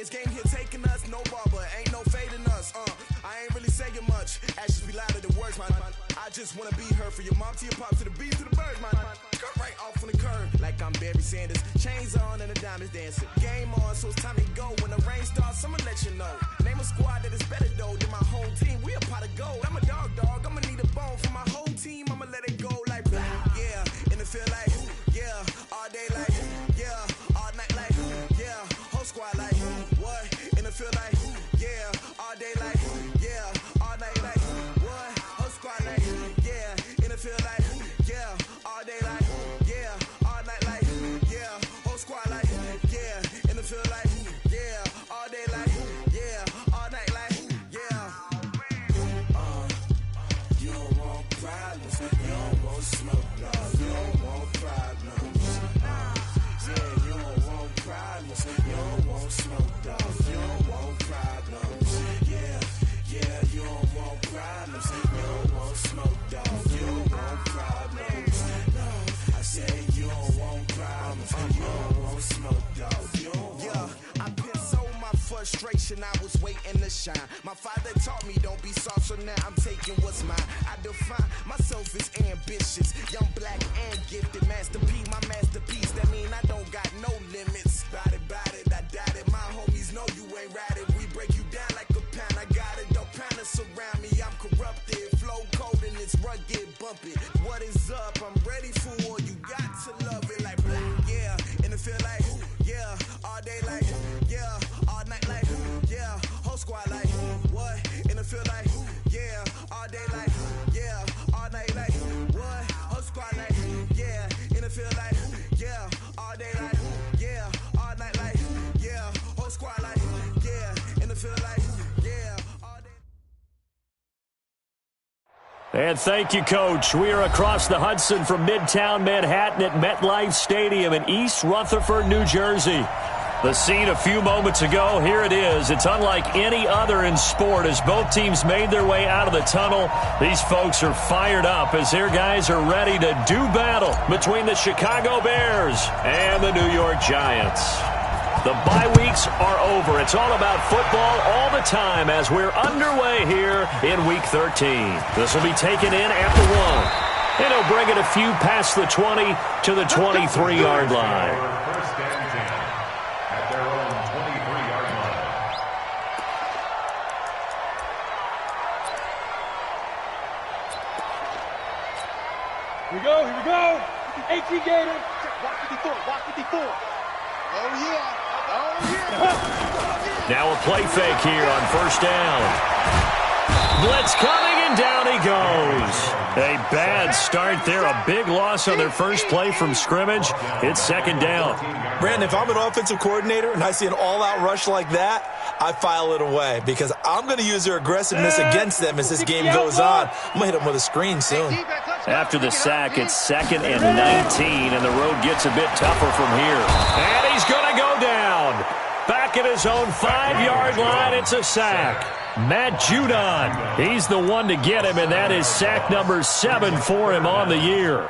this game here taking us, no barber, ain't no fading us. I ain't really saying much. Actions be louder than words, man. I just wanna be heard, for your mom to your pop to the bees to the birds, man. Cut right off on the curb, like I'm Barry Sanders. Chains on and the diamonds dancing. Game on, so it's time to go. When the rain starts, I'ma let you know. Name a squad that is better though than my whole team. We a pot of gold. I'm a dog. I'ma need a bone for my whole team. I'ma let it go like blah. Yeah, and it feel like yeah, all day like yeah, all night like yeah, whole squad like what? And it feel like yeah, all day like yeah, all night like what? Whole squad like yeah, and it feel like yeah, all day like yeah, all night like yeah, whole squad like yeah, and it feel like yeah, all day like yeah, all night like yeah. You don't want problems, you don't want smoke, dog. You don't want problems. Yeah, you don't want problems, you don't want smoke, dog. You don't want problems. Yeah, you don't want problems, you don't want smoke, dog. You don't want problems. No, I said you don't want problems, you don't want smoke, dog. You don't want. I been so my frustration, I was waiting to shine. My father taught me don't be soft, so now I'm taking what's mine. I define myself as ambitious, young, black, and gifted. Master P, my masterpiece. That mean I don't got no limits. Bout it, I doubt it. My homies know you ain't ratted. We break you down like a pound. I got it, don't panic surround me. I'm corrupted, flow cold and it's rugged, bump it. What is up? I'm ready for war. You got to love it like black, yeah. And it feel like yeah, all day like yeah, all night like yeah, whole squad like what? And it feel like yeah, all day like yeah, all night like what? Whole squad like yeah, and it feel like yeah, all day like yeah, all night like yeah, whole squad like yeah, and it feel like yeah, all day. And thank you, Coach. We are across the Hudson from Midtown Manhattan at MetLife Stadium in East Rutherford, New Jersey. The scene a few moments ago, here it is. It's unlike any other in sport as both teams made their way out of the tunnel. These folks are fired up as their guys are ready to do battle between the Chicago Bears and the New York Giants. The bye weeks are over. It's all about football all the time as we're underway here in Week 13. This will be taken in at the 1. And he'll bring it a few past the 20 to the 23-yard line. Here we go. 18 Gator. Walk 54. Oh, yeah. Now a play fake here on first down. Blitz coming, and down he goes. A bad start there. A big loss on their first play from scrimmage. It's second down. Brandon, if I'm an offensive coordinator and I see an all-out rush like that, I file it away because I'm going to use their aggressiveness against them as this game goes on. I'm going to hit them with a screen soon. After the sack, it's 2nd and 19, and the road gets a bit tougher from here. And he's going to go down. Back at his own 5-yard line, it's a sack. Matt Judon, he's the one to get him, and that is sack number 7 for him on the year.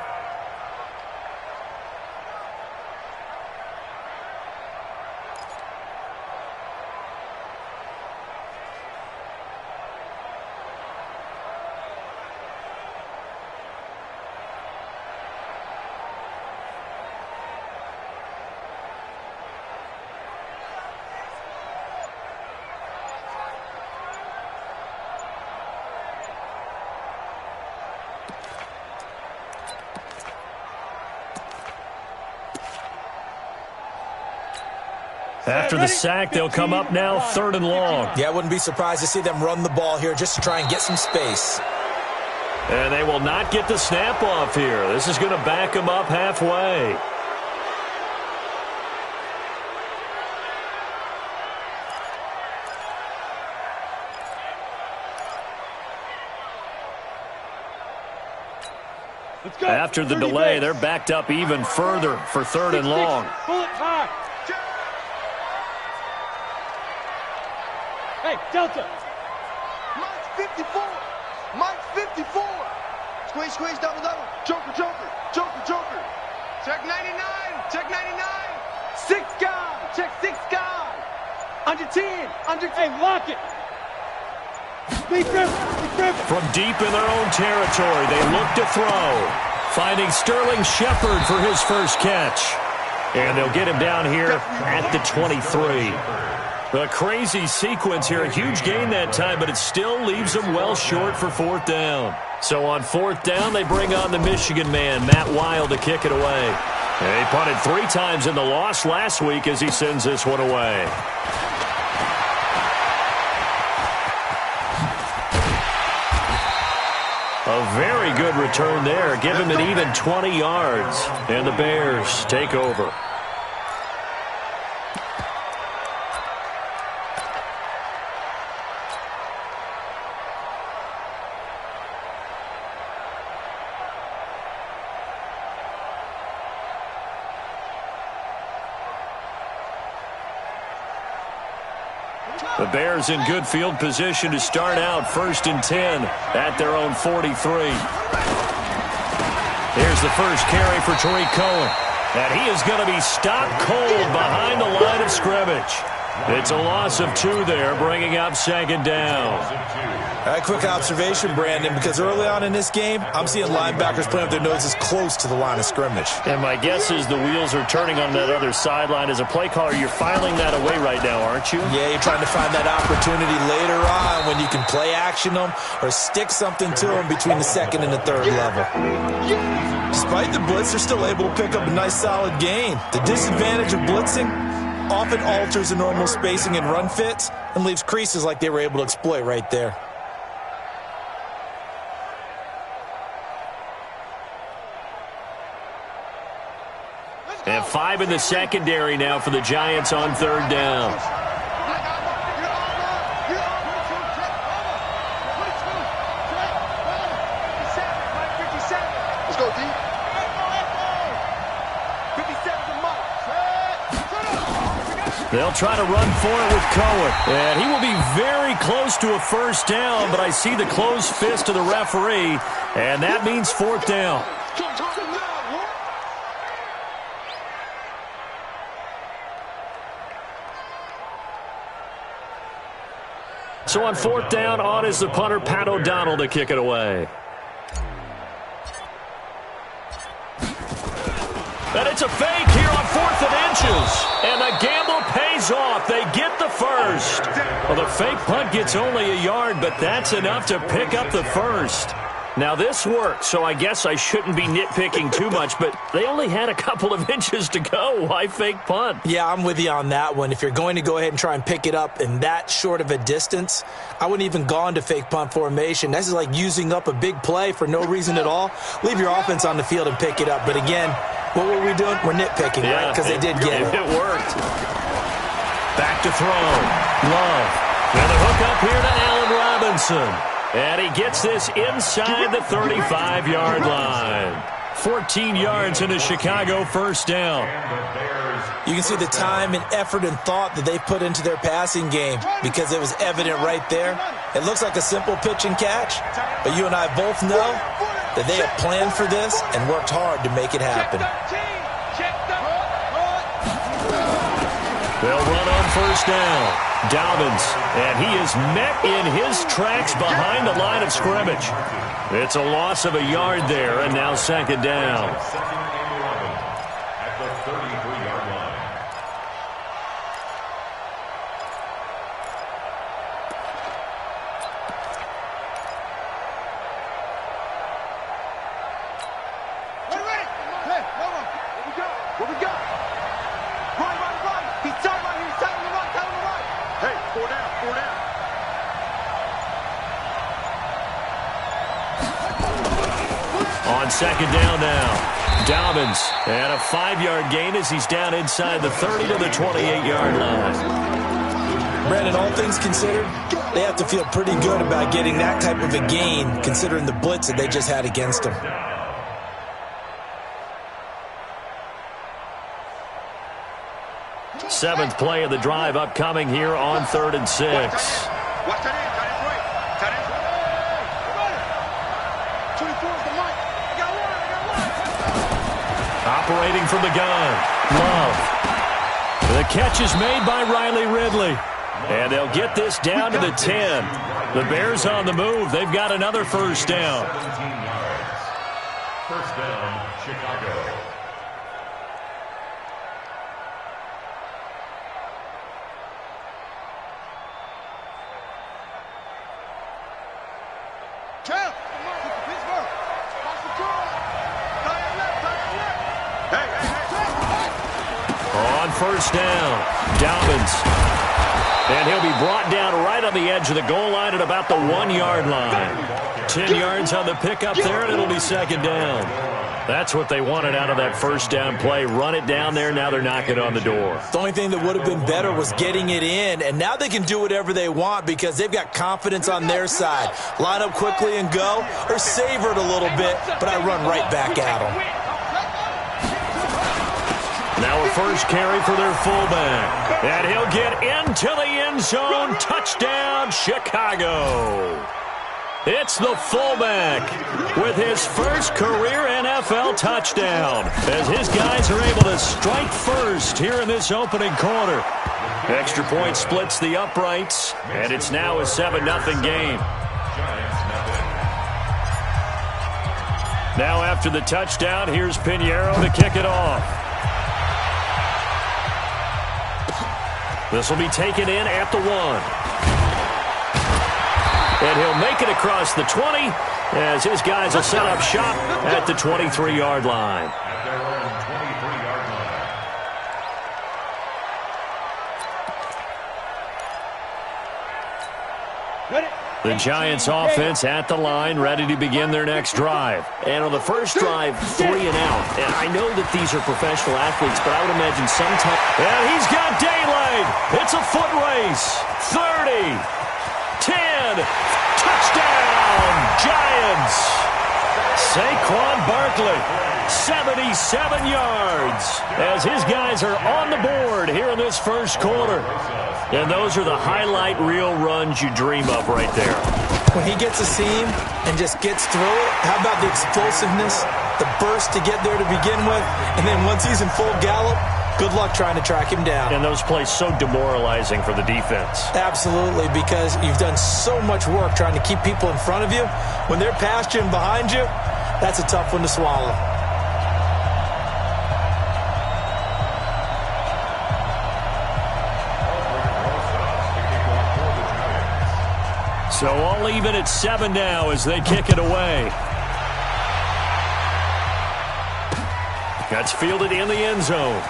After the sack, they'll come up now 3rd and long. Yeah, I wouldn't be surprised to see them run the ball here just to try and get some space. And they will not get the snap off here. This is going to back them up halfway. After the delay, they're backed up even further for 3rd and long. Hey, Delta. Mike's 54. Mike's 54. Squeeze, double. Joker. Check 99. 6 guy. Check 6 guy. Under 10. Under 10. Hey, lock it. Be careful. From deep in their own territory, they look to throw. Finding Sterling Shepard for his first catch. And they'll get him down here at the 23. A crazy sequence here. A huge gain that time, but it still leaves them well short for fourth down. So on fourth down, they bring on the Michigan man, Matt Wild, to kick it away. He punted 3 times in the loss last week as he sends this one away. A very good return there. Give him an even 20 yards. And the Bears take over. The Bears in good field position to start out 1st and 10 at their own 43. Here's the first carry for Tariq Cohen. And he is going to be stopped cold behind the line of scrimmage. It's a loss of 2 there, bringing up 2nd down. A quick observation, Brandon, because early on in this game, I'm seeing linebackers playing with their noses close to the line of scrimmage. And my guess is the wheels are turning on that other sideline. As a play caller, you're filing that away right now, aren't you? Yeah, you're trying to find that opportunity later on when you can play action them or stick something to them between the 2nd and the 3rd level. Despite the blitz, they're still able to pick up a nice solid gain. The disadvantage of blitzing often alters the normal spacing and run fits and leaves creases like they were able to exploit right there. And 5 in the secondary now for the Giants on 3rd down. Let's go, D. They'll try to run for it with Cohen. And he will be very close to a first down, but I see the closed fist of the referee, and that means 4th down. So on 4th down, on is the punter, Pat O'Donnell, to kick it away. And it's a fake here on 4th and inches. And the gamble pays off. They get the first. Well, the fake punt gets only a yard, but that's enough to pick up the first. Now, this worked, so I guess I shouldn't be nitpicking too much, but they only had a couple of inches to go. Why fake punt? Yeah, I'm with you on that one. If you're going to go ahead and try and pick it up in that short of a distance, I wouldn't even go into fake punt formation. This is like using up a big play for no reason at all. Leave your offense on the field and pick it up. But again, what were we doing? We're nitpicking, right? Because they did get it. It worked. Back to throw. Love. And the hook up here to Allen Robinson. And he gets this inside the 35-yard line. 14 yards into Chicago, first down. You can see the time and effort and thought that they put into their passing game because it was evident right there. It looks like a simple pitch and catch, but you and I both know that they have planned for this and worked hard to make it happen. They'll run on first down. Dobbins, and he is met in his tracks behind the line of scrimmage. It's a loss of a yard there, and now 2nd down. At the 33-yard line. What we got? Right. He's tight right here. He's tight on the right. Hey, 4 down. On 2nd down now, Dobbins, and a 5-yard gain as he's down inside the 30 to the 28-yard line. Brandon, all things considered, they have to feel pretty good about getting that type of a gain considering the blitz that they just had against them. Seventh play of the drive upcoming here on 3rd and 6. Watch that in. Tight end. 24 is the mic. I got one. Operating from the gun, Love. The catch is made by Riley Ridley. And they'll get this down to the 10. The Bears on the move. They've got another first down. 17 yards. First down, Chicago. On first down, Dobbins. And he'll be brought down right on the edge of the goal line at about the 1-yard line. 10 yards on the pickup there, and it'll be second down. That's what they wanted out of that first down play. Run it down there. Now they're knocking on the door. The only thing that would have been better was getting it in, and now they can do whatever they want because they've got confidence on their side. Line up quickly and go, or savor it a little bit, but I run right back at them. Now a first carry for their fullback. And he'll get into the end zone. Touchdown, Chicago. It's the fullback with his first career NFL touchdown as his guys are able to strike first here in this opening quarter. Extra point splits the uprights, and it's now a 7-0 game. Now after the touchdown, here's Pinheiro to kick it off. This will be taken in at the 1. And he'll make it across the 20 as his guys will set up shop at the 23-yard line. At their own 23-yard line. The Giants offense at the line, ready to begin their next drive. And on the first drive, 3 and out. And I know that these are professional athletes, but I would imagine sometimes... And he's got daylight. It's a foot race. 30. 10. Touchdown, Giants. Saquon Barkley, 77 yards, as his guys are on the board here in this first quarter. And those are the highlight reel runs you dream of right there. When he gets a seam and just gets through it, how about the explosiveness, the burst to get there to begin with, and then once he's in full gallop, good luck trying to track him down. And those plays so demoralizing for the defense. Absolutely, because you've done so much work trying to keep people in front of you. When they're past you and behind you, that's a tough one to swallow. So all even at 7 now as they kick it away. That's fielded in the end zone.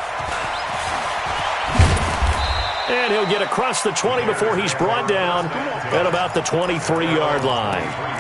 And he'll get across the 20 before he's brought down at about the 23-yard line.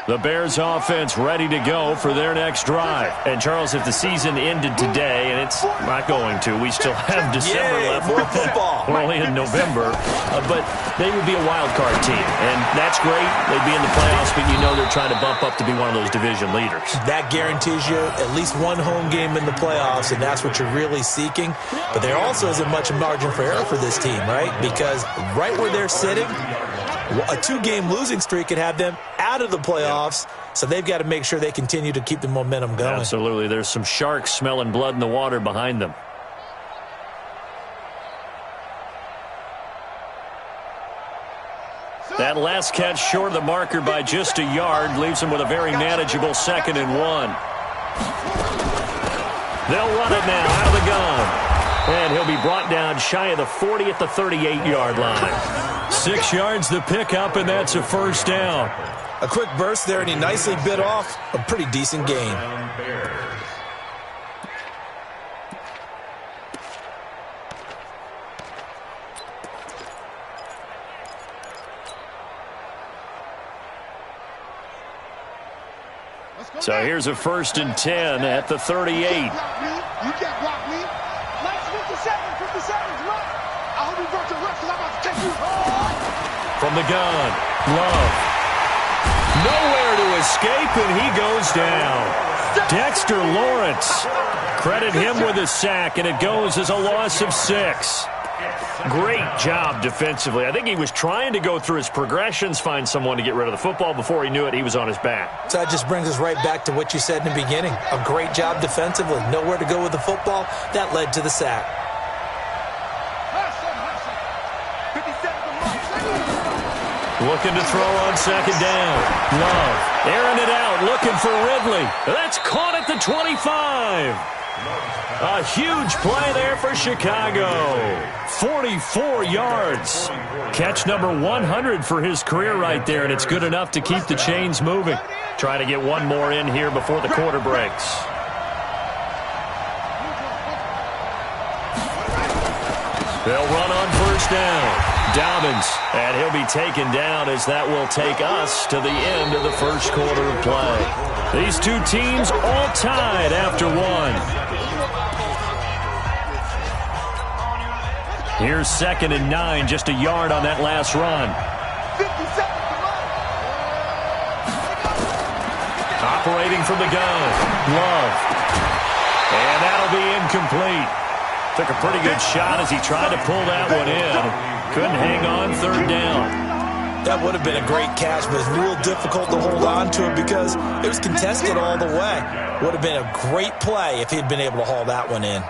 The Bears offense ready to go for their next drive. And, Charles, if the season ended today, and it's not going to, we still have December left. More football. We're only in November. But they would be a wild card team. And that's great. They'd be in the playoffs, but you know they're trying to bump up to be one of those division leaders. That guarantees you at least one home game in the playoffs, and that's what you're really seeking. But there also isn't much margin for error for this team, right? Because right where they're sitting, a 2-game losing streak could have them out of the playoffs, so they've got to make sure they continue to keep the momentum going. Absolutely. There's some sharks smelling blood in the water behind them. That last catch short of the marker by just a yard leaves him with a very manageable 2nd and 1. They'll run it now out of the gun. And he'll be brought down shy of the 40 at the 38-yard line. 6 yards the pickup, and that's a first down. A quick burst there, and he nicely bit off a pretty decent gain. So here's a 1st and 10 at the 38. You can't block me. Like 57's right. I hope you brought your reps because I'm about to take you hard. From the gun, Love. Nowhere to escape, and he goes down. Dexter Lawrence. Credit him with a sack, and it goes as a loss of 6. Great job defensively. I think he was trying to go through his progressions, find someone to get rid of the football. Before he knew it, he was on his back. So that just brings us right back to what you said in the beginning. A great job defensively. Nowhere to go with the football. That led to the sack. Looking to throw on second down. Love airing it out, looking for Ridley. That's caught at the 25. A huge play there for Chicago. 44 yards. Catch number 100 for his career right there, and it's good enough to keep the chains moving. Try to get one more in here before the quarter breaks. They'll run on first down. Dobbins, and he'll be taken down as that will take us to the end of the first quarter of play. These two teams all tied after one. Here's 2nd and 9, just a yard on that last run. 50 seconds to run. Operating from the gun, Love. And that'll be incomplete. Took a pretty good shot as he tried to pull that one in. Couldn't hang on third down. That would have been a great catch, but it's real difficult to hold on to it because it was contested all the way. Would have been a great play if he'd been able to haul that one in.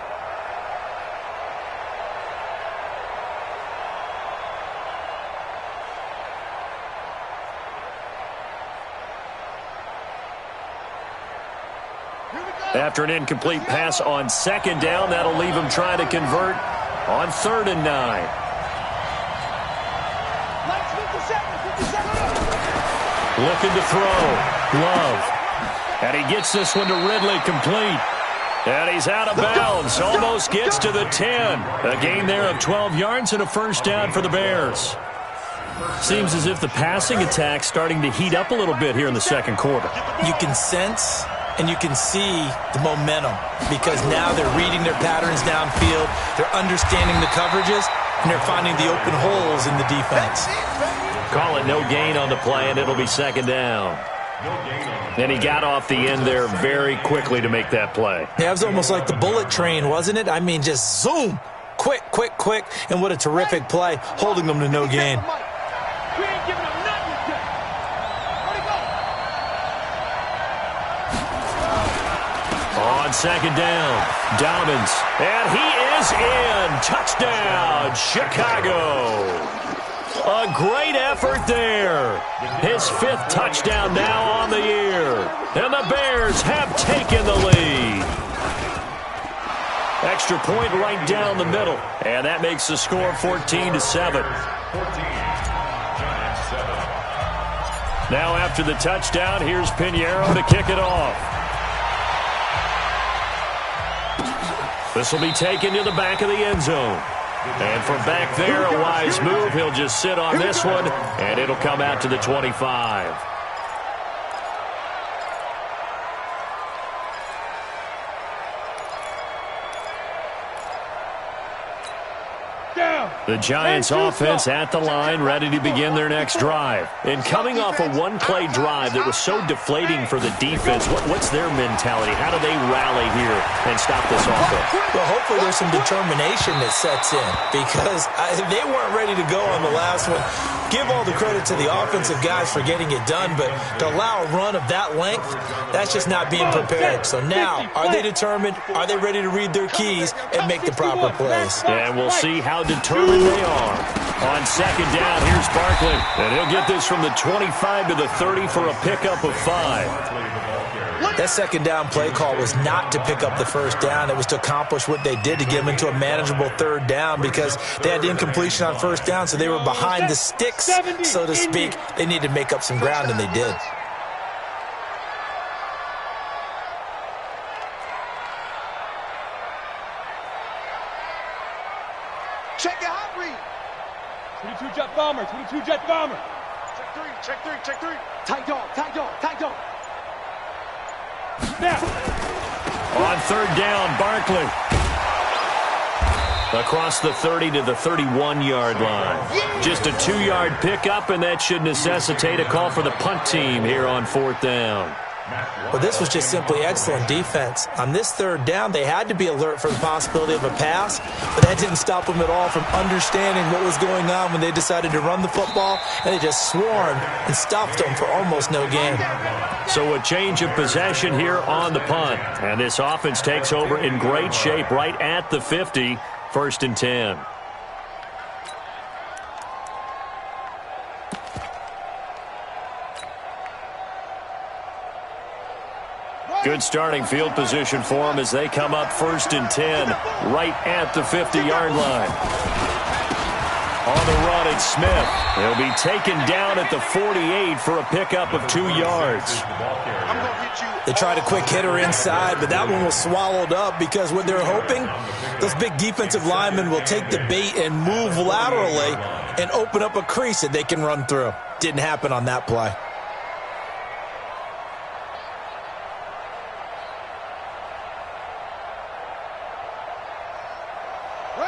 After an incomplete pass on second down, that'll leave him trying to convert on 3rd and 9. Looking to throw. Love. And he gets this one to Ridley complete. And he's out of bounds. Almost gets to the 10. A gain there of 12 yards and a first down for the Bears. Seems as if the passing attack's starting to heat up a little bit here in the second quarter. You can sense and you can see the momentum because now they're reading their patterns downfield, they're understanding the coverages, and they're finding the open holes in the defense. Call it no gain on the play, and it'll be 2nd down. And he got off the end there very quickly to make that play. Yeah, it was almost like the bullet train, wasn't it? I mean, just zoom, quick, quick, quick, and what a terrific play, holding them to no gain. We ain't giving him nothing yet. Where'd he go? On 2nd down, Dobbins, and he is in. Touchdown, Chicago. A great effort there. His 5th touchdown now on the year. And the Bears have taken the lead. Extra point right down the middle. And that makes the score 14-7. Now after the touchdown, here's Pinheiro to kick it off. This will be taken to the back of the end zone. And from back there, a wise move. He'll just sit on this one, and it'll come out to the 25. The Giants offense at the line, ready to begin their next drive. And coming off a one-play drive that was so deflating for the defense, what's their mentality? How do they rally here and stop this offense? Well, hopefully there's some determination that sets in because they weren't ready to go on the last one. Give all the credit to the offensive guys for getting it done, but to allow a run of that length, that's just not being prepared. So now, are they determined? Are they ready to read their keys and make the proper plays? And we'll see how determined they are. On 2nd down, here's Barkley. And he'll get this from the 25 to the 30 for a pickup of 5. That 2nd down play call was not to pick up the first down. It was to accomplish what they did to get them into a manageable 3rd down because they had the incompletion on first down, so they were behind the sticks, so to speak. They needed to make up some ground, and they did. Check your hot read. 22 jet bomber, 22 jet bomber. Check 3, check 3, check 3. Tight dog, tight dog, tight dog. Now. On 3rd down, Barkley. Across the 30 to the 31-yard line. Just a 2-yard pickup, and that should necessitate a call for the punt team here on 4th down. Well, this was just simply excellent defense. On this third down, they had to be alert for the possibility of a pass, but that didn't stop them at all from understanding what was going on when they decided to run the football, and they just swarmed and stuffed them for almost no gain. So a change of possession here on the punt, and this offense takes over in great shape right at the 50, 1st and 10. Good starting field position for them as they come up 1st and 10 right at the 50-yard line. On the run, it's Smith. He'll be taken down at the 48 for a pickup of 2 yards. They tried a quick hitter inside, but that one was swallowed up because what they're hoping, those big defensive linemen will take the bait and move laterally and open up a crease that they can run through. Didn't happen on that play.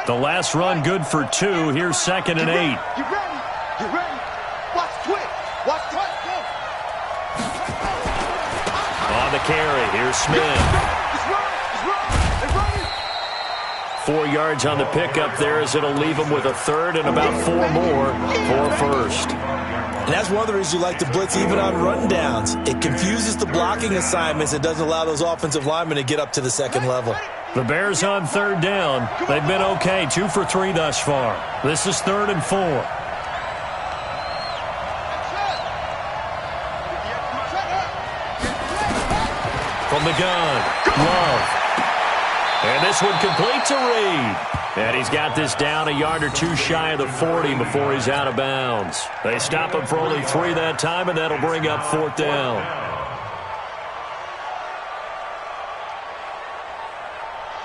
The last run good for 2. Here's 2nd and 8. You ready? You ready? Watch twitch. Watch twitch. On the carry, here's Smith. It's running. 4 yards on the pickup there as it'll leave them with a 3rd and about 4 more for 1st. And that's one of the reasons you like to blitz even on rundowns. It confuses the blocking assignments. It doesn't allow those offensive linemen to get up to the second level. The Bears on 3rd down. They've been okay, 2 for 3 thus far. This is 3rd and 4. From the gun, Love. And this one complete to Reed. And he's got this down a yard or 2 shy of the 40 before he's out of bounds. They stop him for only 3 that time, and that'll bring up 4th down.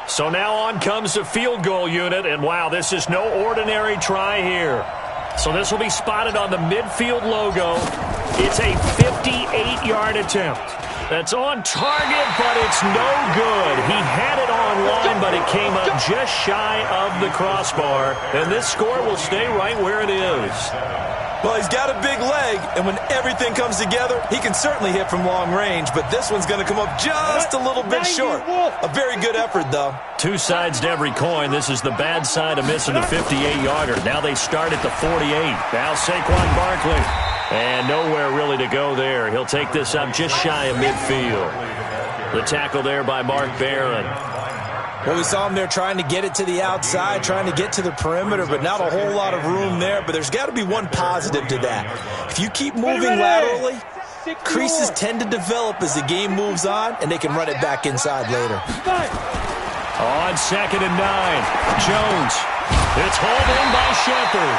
So now on comes the field goal unit, and wow, this is no ordinary try here. So this will be spotted on the midfield logo. It's a 58-yard attempt. That's on target, but it's no good. He had it on line, but it came up just shy of the crossbar, and this score will stay right where it is. Well, he's got a big leg, and when everything comes together, he can certainly hit from long range, but this one's going to come up just a little bit short. A very good effort, though. 2 sides to every coin. This is the bad side of missing the 58-yarder. Now they start at the 48. Now Saquon Barkley. And nowhere really to go there. He'll take this up just shy of midfield. The tackle there by Mark Barron. Well, we saw him there trying to get it to the outside, trying to get to the perimeter, but not a whole lot of room there. But there's got to be one positive to that. If you keep moving laterally, creases tend to develop as the game moves on, and they can run it back inside later. On 2nd and 9, Jones. It's hauled in by Shepard.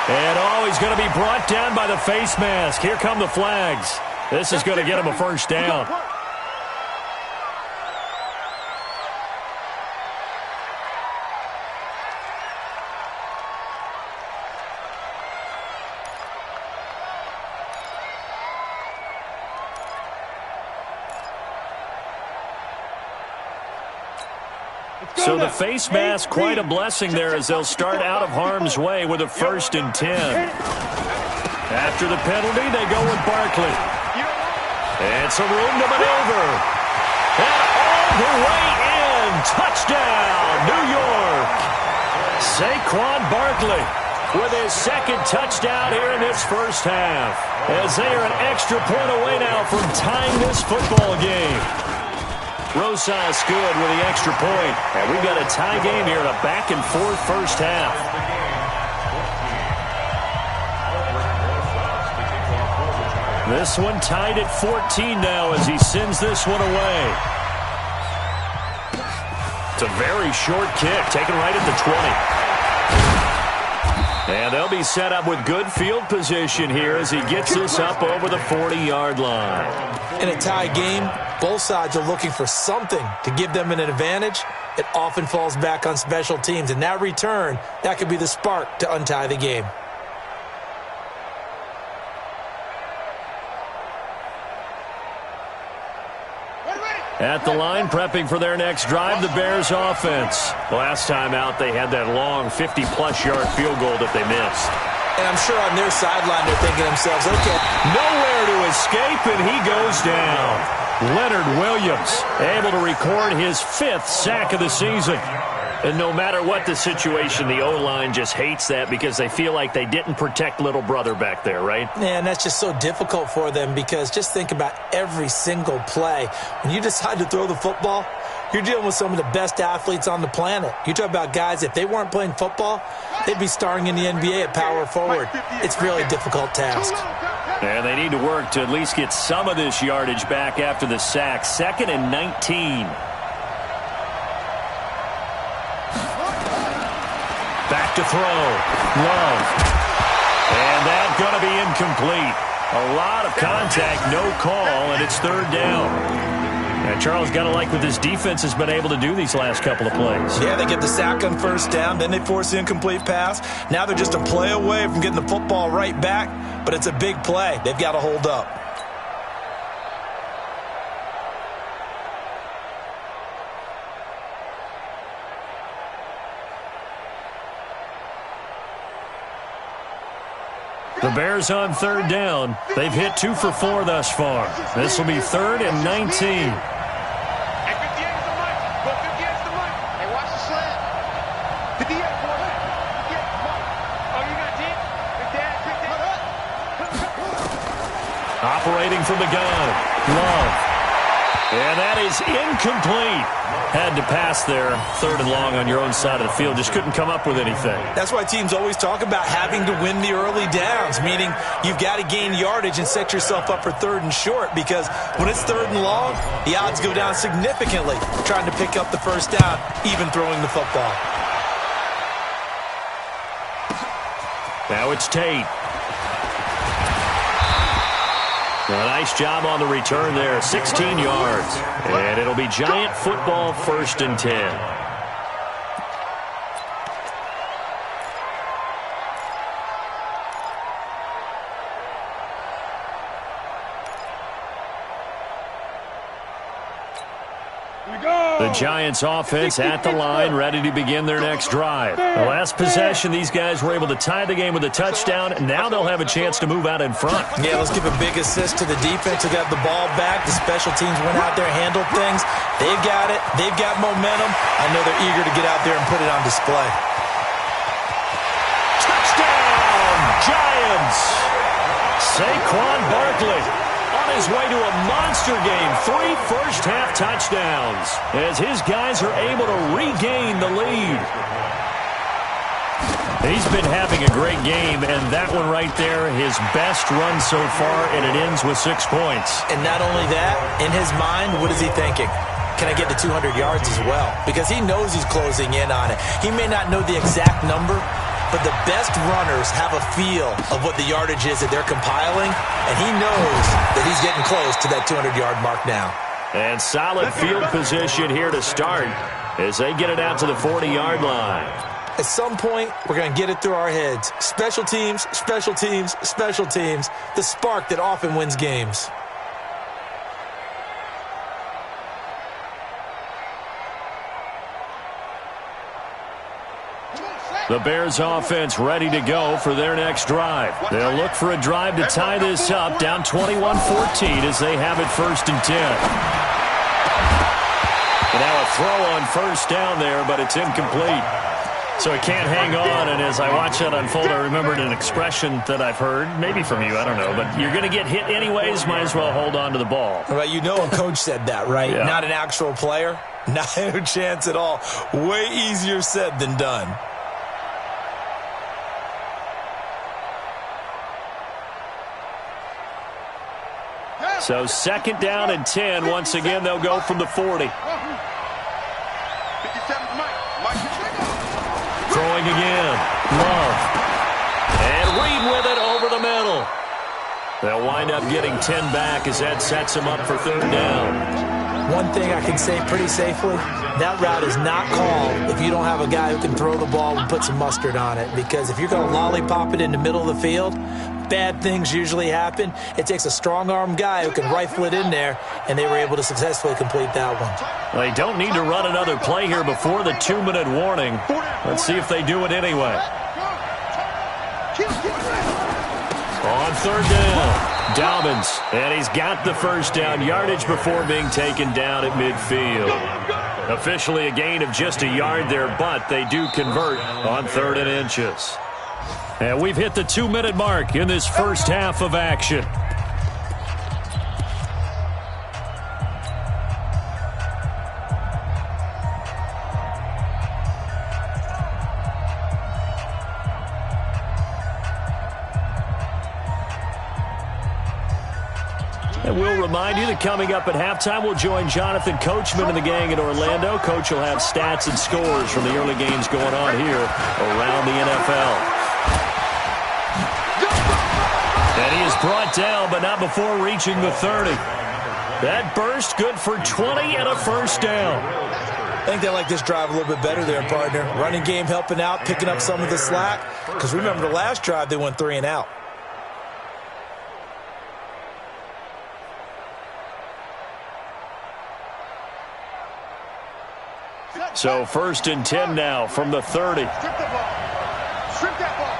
And he's going to be brought down by the face mask. Here come the flags. This is going to get him a 1st down. So the face mask, quite a blessing there as they'll start out of harm's way with a 1st and 10. After the penalty, they go with Barkley. And some room to maneuver. And all the way in. Touchdown, New York. Saquon Barkley with his 2nd touchdown here in this first half. As they are an extra point away now from tying this football game. Rosas good with the extra point. And we've got a tie game here in a back-and-forth first half. This one tied at 14 now as he sends this one away. It's a very short kick, taken right at the 20. And they'll be set up with good field position here as he gets this up over the 40-yard line. In a tie game, both sides are looking for something to give them an advantage. It often falls back on special teams, and that return, that could be the spark to untie the game. At the line, prepping for their next drive, the Bears offense. Last time out, they had that long 50-plus yard field goal that they missed. And I'm sure on their sideline they're thinking to themselves, okay. Nowhere to escape, and he goes down. Leonard Williams able to record his 5th sack of the season. And no matter what the situation, the O-line just hates that because they feel like they didn't protect little brother back there, right? Yeah, and that's just so difficult for them because just think about every single play. When you decide to throw the football, you're dealing with some of the best athletes on the planet. You talk about guys, if they weren't playing football, they'd be starring in the NBA at power forward. It's really a difficult task. And they need to work to at least get some of this yardage back after the sack. 2nd and 19. Back to throw. Love. And that's going to be incomplete. A lot of contact, no call, and it's 3rd down. And Charles, got to like what this defense has been able to do these last couple of plays. Yeah, they get the sack on 1st down, then they force the incomplete pass. Now they're just a play away from getting the football right back, but it's a big play. They've got to hold up. The Bears on 3rd down. They've hit 2 for 4 thus far. This will be 3rd and 19. Operating from the gun. Love. And that is incomplete. Had to pass there, 3rd and long on your own side of the field. Just couldn't come up with anything. That's why teams always talk about having to win the early downs, meaning you've got to gain yardage and set yourself up for 3rd and short, because when it's 3rd and long, the odds go down significantly trying to pick up the 1st down, even throwing the football. Now it's Tate. A nice job on the return there, 16 yards. And it'll be Giant football, 1st and 10. The Giants offense at the line, ready to begin their next drive. The last possession, these guys were able to tie the game with a touchdown. Now they'll have a chance to move out in front. Yeah, let's give a big assist to the defense who got the ball back. The special teams went out there, handled things. They've got it. They've got momentum. I know they're eager to get out there and put it on display. Touchdown, Giants! Saquon Barkley on his way to a monster game. 3 first-half touchdowns as his guys are able to regain the lead. He's been having a great game, and that one right there, his best run so far, and it ends with 6 points. And not only that, in his mind, what is he thinking? Can I get to 200 yards as well? Because he knows he's closing in on it. He may not know the exact number, but the best runners have a feel of what the yardage is that they're compiling, and he knows that he's getting close to that 200-yard mark now. And solid field position here to start as they get it out to the 40-yard line. At some point, we're going to get it through our heads. Special teams, special teams, special teams. The spark that often wins games. The Bears offense ready to go for their next drive. They'll look for a drive to tie this up, down 21-14 as they have it 1st and 10. And now a throw on 1st down there, but it's incomplete. So it can't hang on, and as I watch that unfold, I remembered an expression that I've heard, maybe from you, I don't know, but you're going to get hit anyways, might as well hold on to the ball. Well, you know a coach said that, right? Yeah. Not an actual player? No chance at all. Way easier said than done. So 2nd down and 10. Once again, they'll go from the 40. Throwing again. Love. And Reed with it over the middle. They'll wind up getting 10 back as that sets them up for 3rd down. One thing I can say pretty safely, that route is not called if you don't have a guy who can throw the ball and put some mustard on it. Because if you're going to lollipop it in the middle of the field, bad things usually happen. It takes a strong-arm guy who can rifle it in there, and they were able to successfully complete that one. They don't need to run another play here before the 2-minute warning. Let's see if they do it anyway. On third down, Dobbins, and he's got the first down yardage before being taken down at midfield. Officially a gain of just a yard there, but they do convert on 3rd and inches. And we've hit the 2-minute mark in this first half of action. And we'll remind you that coming up at halftime, we'll join Jonathan Coachman and the gang in Orlando. Coach will have stats and scores from the early games going on here around the NFL. And he is brought down, but not before reaching the 30. That burst good for 20 and a first down. I think they like this drive a little bit better there, partner. Running game helping out, picking up some of the slack. Because remember the last drive, they went 3 and out. So 1st and 10 now from the 30. Strip the ball. Strip that ball.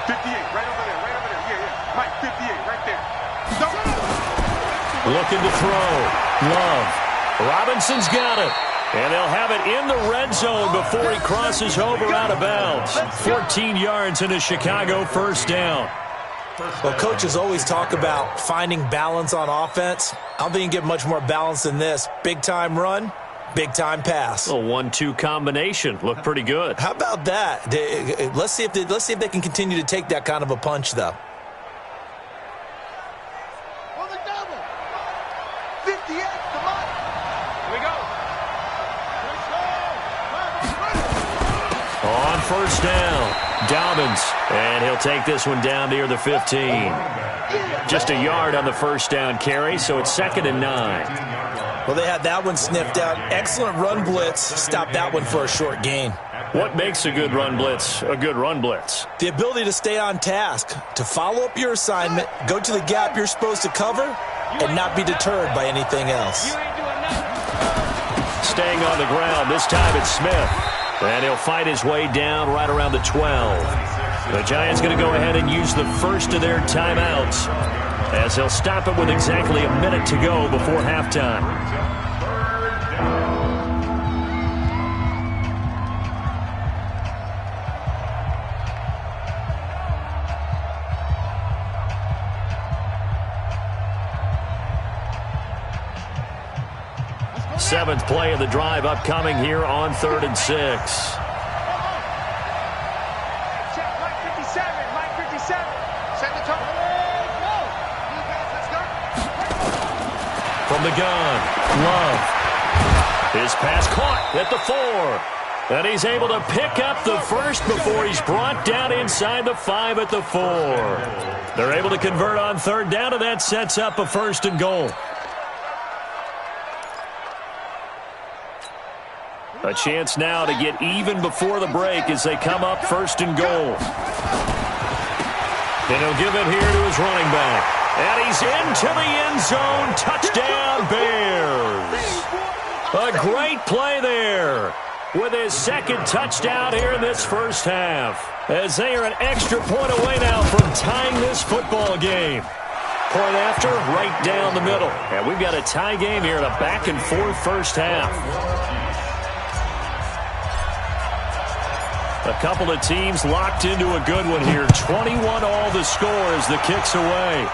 58, right over there, right over there. Yeah. Mike, 58, right there. Looking to throw. Love. Robinson's got it. And they'll have it in the red zone before he crosses over out of bounds. 14 yards and a Chicago first down. Well, coaches always talk about finding balance on offense. I don't think you can get much more balance than this. Big-time run. Big-time pass. A 1-2 combination. Looked pretty good. How about that? Let's see if they can continue to take that kind of a punch, though. On the double. 58, come on. Here we go. On first down, Dobbins. And he'll take this one down near the 15. Just a yard on the first down carry, so it's 2nd and 9. Well, they had that one sniffed out. Excellent run blitz. Stop that one for a short gain. What makes a good run blitz a good run blitz? The ability to stay on task, to follow up your assignment, go to the gap you're supposed to cover, and not be deterred by anything else. Staying on the ground, this time it's Smith. And he'll fight his way down right around the 12. The Giants going to go ahead and use the first of their timeouts, as he'll stop it with exactly a minute to go before halftime. Seventh play of the drive upcoming here on 3rd and 6. Check, Mike 57, Mike 57. Set the tone. Go. Let's go. From the gun, Love. His pass caught at the 4. And he's able to pick up the first before he's brought down inside the 5 at the 4. They're able to convert on 3rd down, and that sets up a 1st and goal. A chance now to get even before the break as they come up 1st and goal. And he'll give it here to his running back. And he's into the end zone. Touchdown, Bears. A great play there with his 2nd touchdown here in this first half, as they are an extra point away now from tying this football game. Point after, right down the middle. And we've got a tie game here in a back-and-forth first half. A couple of teams locked into a good one here. 21 all the score as the kick's away.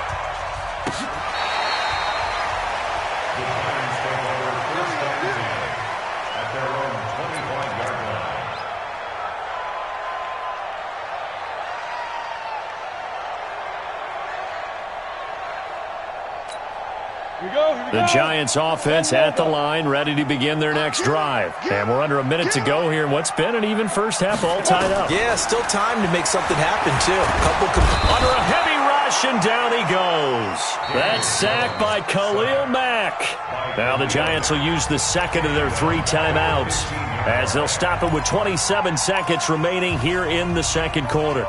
The Giants offense at the line, ready to begin their next drive. And we're under a minute to go here in what's been an even first half, all tied up. Yeah, still time to make something happen, too. Under a heavy rush, and down he goes. That's sacked by Khalil Mack. Now the Giants will use the 2nd of their 3 timeouts, as they'll stop it with 27 seconds remaining here in the 2nd quarter.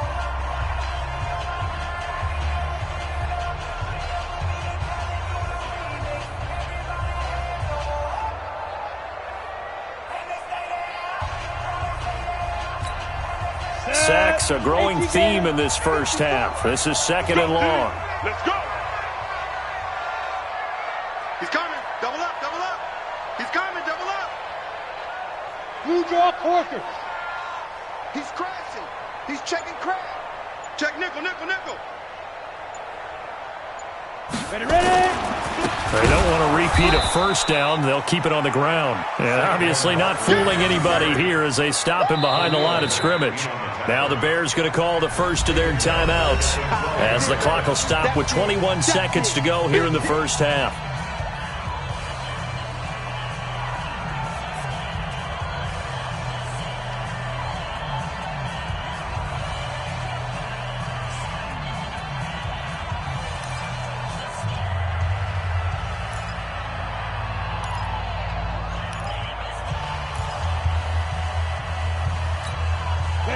It's a growing theme in this first half. This is 2nd and long. Let's go. He's coming. Double up, double up. He's coming, double up. Blue draw quarters. He's crashing. He's checking crash. Check nickel, nickel, nickel. Ready, ready. They don't want to repeat a first down. They'll keep it on the ground. And obviously not fooling anybody here as they stop him behind the line of scrimmage. Now the Bears going to call the first of their timeouts as the clock will stop with 21 seconds to go here in the first half.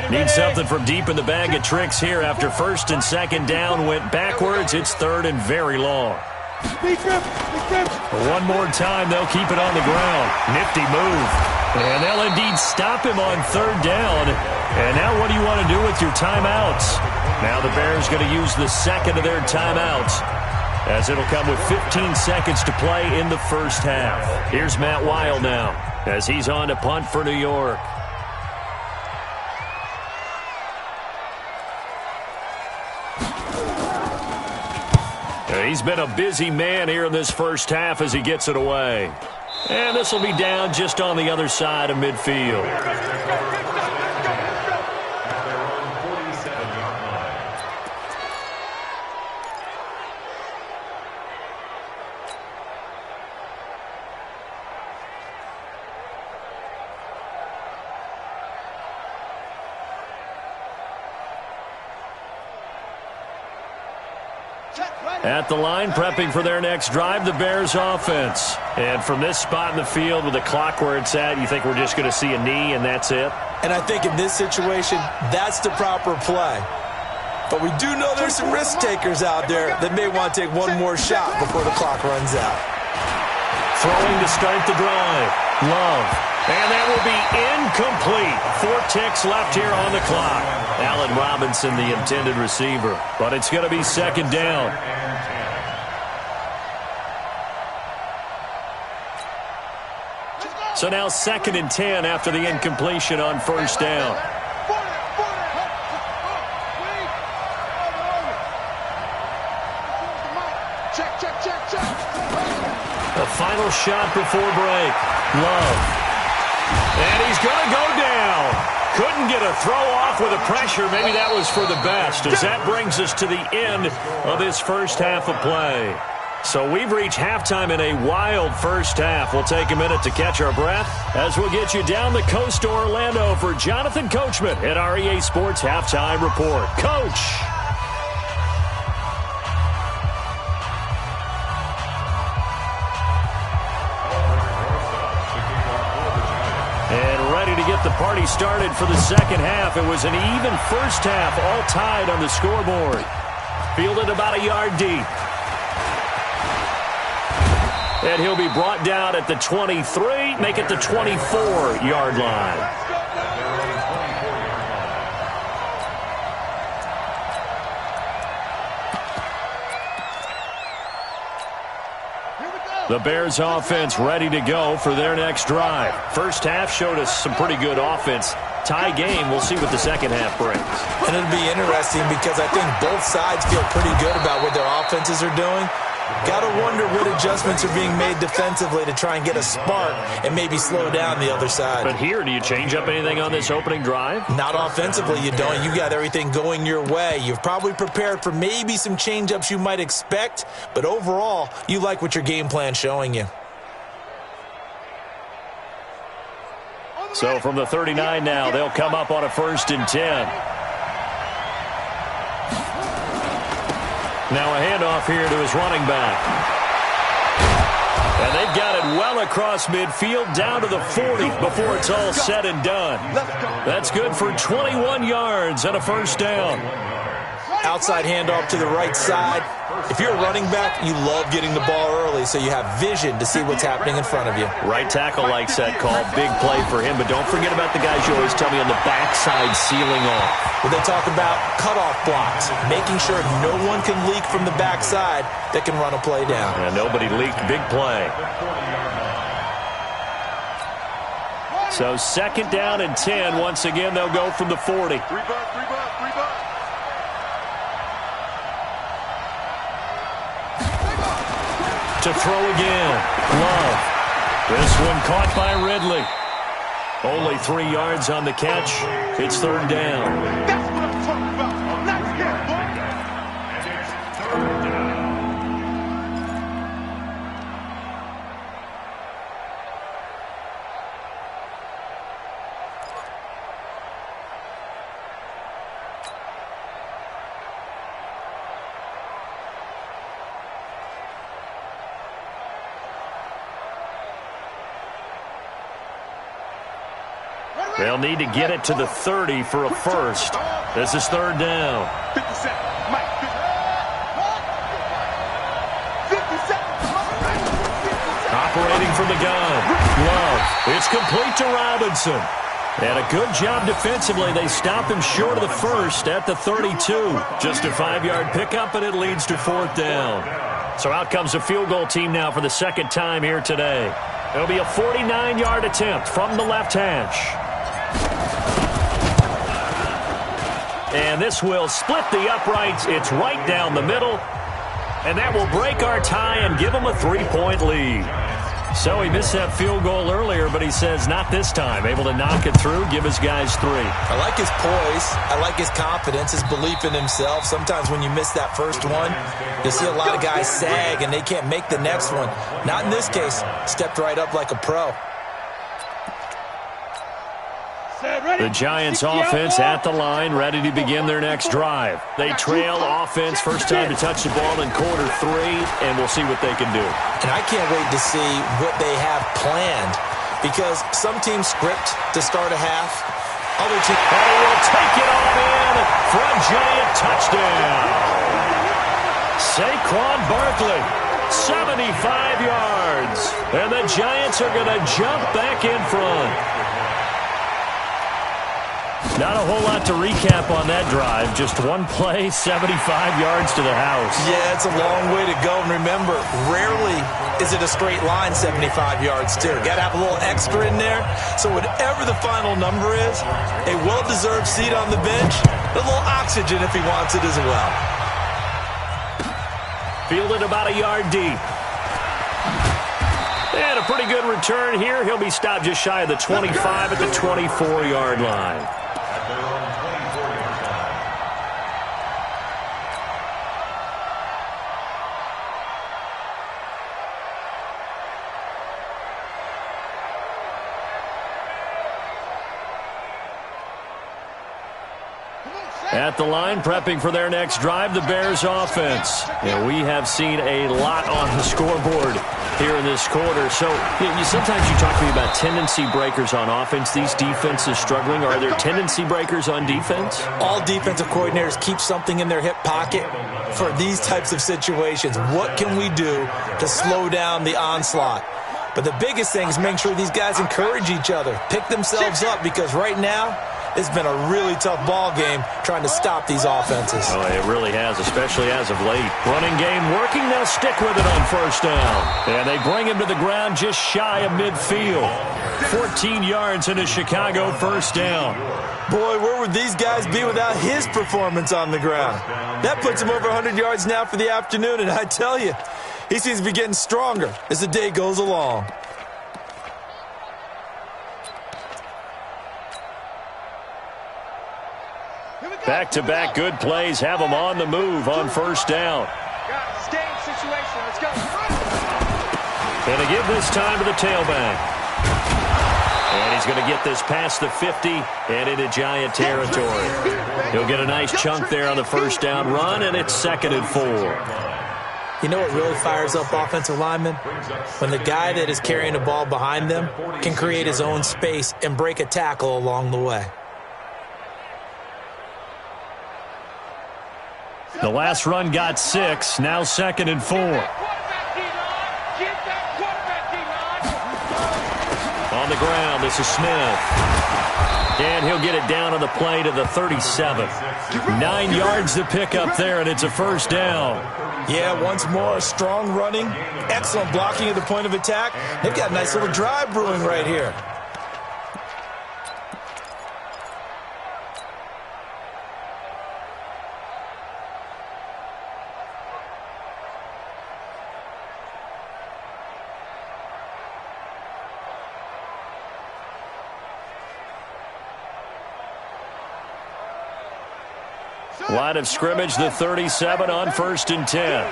Need something from deep in the bag of tricks here after 1st and 2nd down went backwards. It's 3rd and very long. One more time, they'll keep it on the ground. Nifty move. And they'll indeed stop him on 3rd down. And now what do you want to do with your timeouts? Now the Bears going to use the 2nd of their timeouts, as it'll come with 15 seconds to play in the first half. Here's Matt Weil now as he's on to punt for New York. He's been a busy man here in this first half as he gets it away. And this will be down just on the other side of midfield. At the line, prepping for their next drive, the Bears offense. And from this spot in the field with the clock where it's at, you think we're just going to see a knee and that's it? And I think in this situation, that's the proper play. But we do know there's some risk takers out there that may want to take one more shot before the clock runs out. Throwing to start the drive. Love. And that will be incomplete. 4 ticks left here on the clock. Allen Robinson, the intended receiver. But it's going to be 2nd down. So now 2nd and 10 after the incompletion on 1st down. The final shot before break. Love. And he's going to go down. Couldn't get a throw off with the pressure. Maybe that was for the best, as that brings us to the end of this first half of play. So we've reached halftime in a wild first half. We'll take a minute to catch our breath as we'll get you down the coast to Orlando for Jonathan Coachman at our EA Sports Halftime Report. Coach. And ready to get the party started for the second half. It was an even first half, all tied on the scoreboard. Fielded about a yard deep. And he'll be brought down at the 23, make it the 24-yard line. The Bears offense ready to go for their next drive. First half showed us some pretty good offense. Tie game, we'll see what the second half brings. And it'll be interesting because I think both sides feel pretty good about what their offenses are doing. Got to wonder what adjustments are being made defensively to try and get a spark and maybe slow down the other side. But here, do you change up anything on this opening drive? Not offensively, you don't. You got everything going your way. You've probably prepared for maybe some change-ups you might expect, but overall, you like what your game plan's showing you. So from the 39 now, they'll come up on a 1st and 10. Now a handoff here to his running back. And they've got it well across midfield down to the 40 before it's all said and done. That's good for 21 yards and a 1st down. outside handoff to the right side. If you're a running back, you love getting the ball early so you have vision to see what's happening in front of you. Right tackle likes that call. Big play for him, but don't forget about the guys you always tell me on the backside sealing off. Well, they talk about cutoff blocks, making sure no one can leak from the backside that can run a play down. And nobody leaked. Big play. So 2nd down and 10. Once again, they'll go from the 40. To throw again. Love. This one caught by Ridley. Only 3 yards on the catch. It's 3rd down. That's what I'm talking about. Nice catch, boy. And it's 3rd down. They'll need to get it to the 30 for a first. This is 3rd down. 50 seconds. Mike, 50 seconds. Operating from the gun. Love. It's complete to Robinson. And a good job defensively. They stop him short of the first at the 32. Just a 5-yard pickup, and it leads to 4th down. So out comes a field goal team now for the 2nd time here today. It'll be a 49-yard attempt from the left hash. And this will split the uprights. It's right down the middle. And that will break our tie and give them a 3-point lead. So he missed that field goal earlier, but he says not this time. Able to knock it through, give his guys 3. I like his poise. I like his confidence, his belief in himself. Sometimes when you miss that first one, you'll see a lot of guys sag and they can't make the next one. Not in this case. Stepped right up like a pro. The Giants offense at the line, ready to begin their next drive. They trail offense, first time to touch the ball in quarter 3, and we'll see what they can do. And I can't wait to see what they have planned, because some teams script to start a half. Other teams will take it all in for a Giant touchdown. Saquon Barkley, 75 yards. And the Giants are going to jump back in front. Not a whole lot to recap on that drive. Just one play, 75 yards to the house. Yeah, it's a long way to go. And remember, rarely is it a straight line 75 yards, too. Got to have a little extra in there. So whatever the final number is, a well-deserved seat on the bench, a little oxygen if he wants it as well. Fielded about a yard deep. And a pretty good return here. He'll be stopped just shy of the 25 at the 24-yard line. At the line, prepping for their next drive, the Bears offense. And we have seen a lot on the scoreboard here in this quarter. So sometimes you talk to me about tendency breakers on offense. These defenses struggling. Are there tendency breakers on defense? All defensive coordinators keep something in their hip pocket for these types of situations. What can we do to slow down the onslaught? But the biggest thing is making sure these guys encourage each other, pick themselves up, because right now, it's been a really tough ball game trying to stop these offenses. Oh, it really has, especially as of late. Running game working. They'll stick with it on first down. And they bring him to the ground just shy of midfield. 14 yards in a Chicago first down. Boy, where would these guys be without his performance on the ground? That puts him over 100 yards now for the afternoon, and I tell you, he seems to be getting stronger as the day goes along. Back-to-back good plays have them on the move on first down. Guys, game situation. Let's go. And to give this time to the tailback. And he's going to get this past the 50 and into Giant territory. He'll get a nice chunk there on the first down run, and it's 2nd and 4. You know what really fires up offensive linemen? When the guy that is carrying the ball behind them can create his own space and break a tackle along the way. The last run got 6. Now 2nd and 4. On the ground, this is Smith. And he'll get it down on the play to the 37. 9 yards to pick up there, and it's a first down. Yeah, once more, strong running, excellent blocking at the point of attack. They've got a nice little drive brewing right here. Line of scrimmage, the 37 on 1st and 10.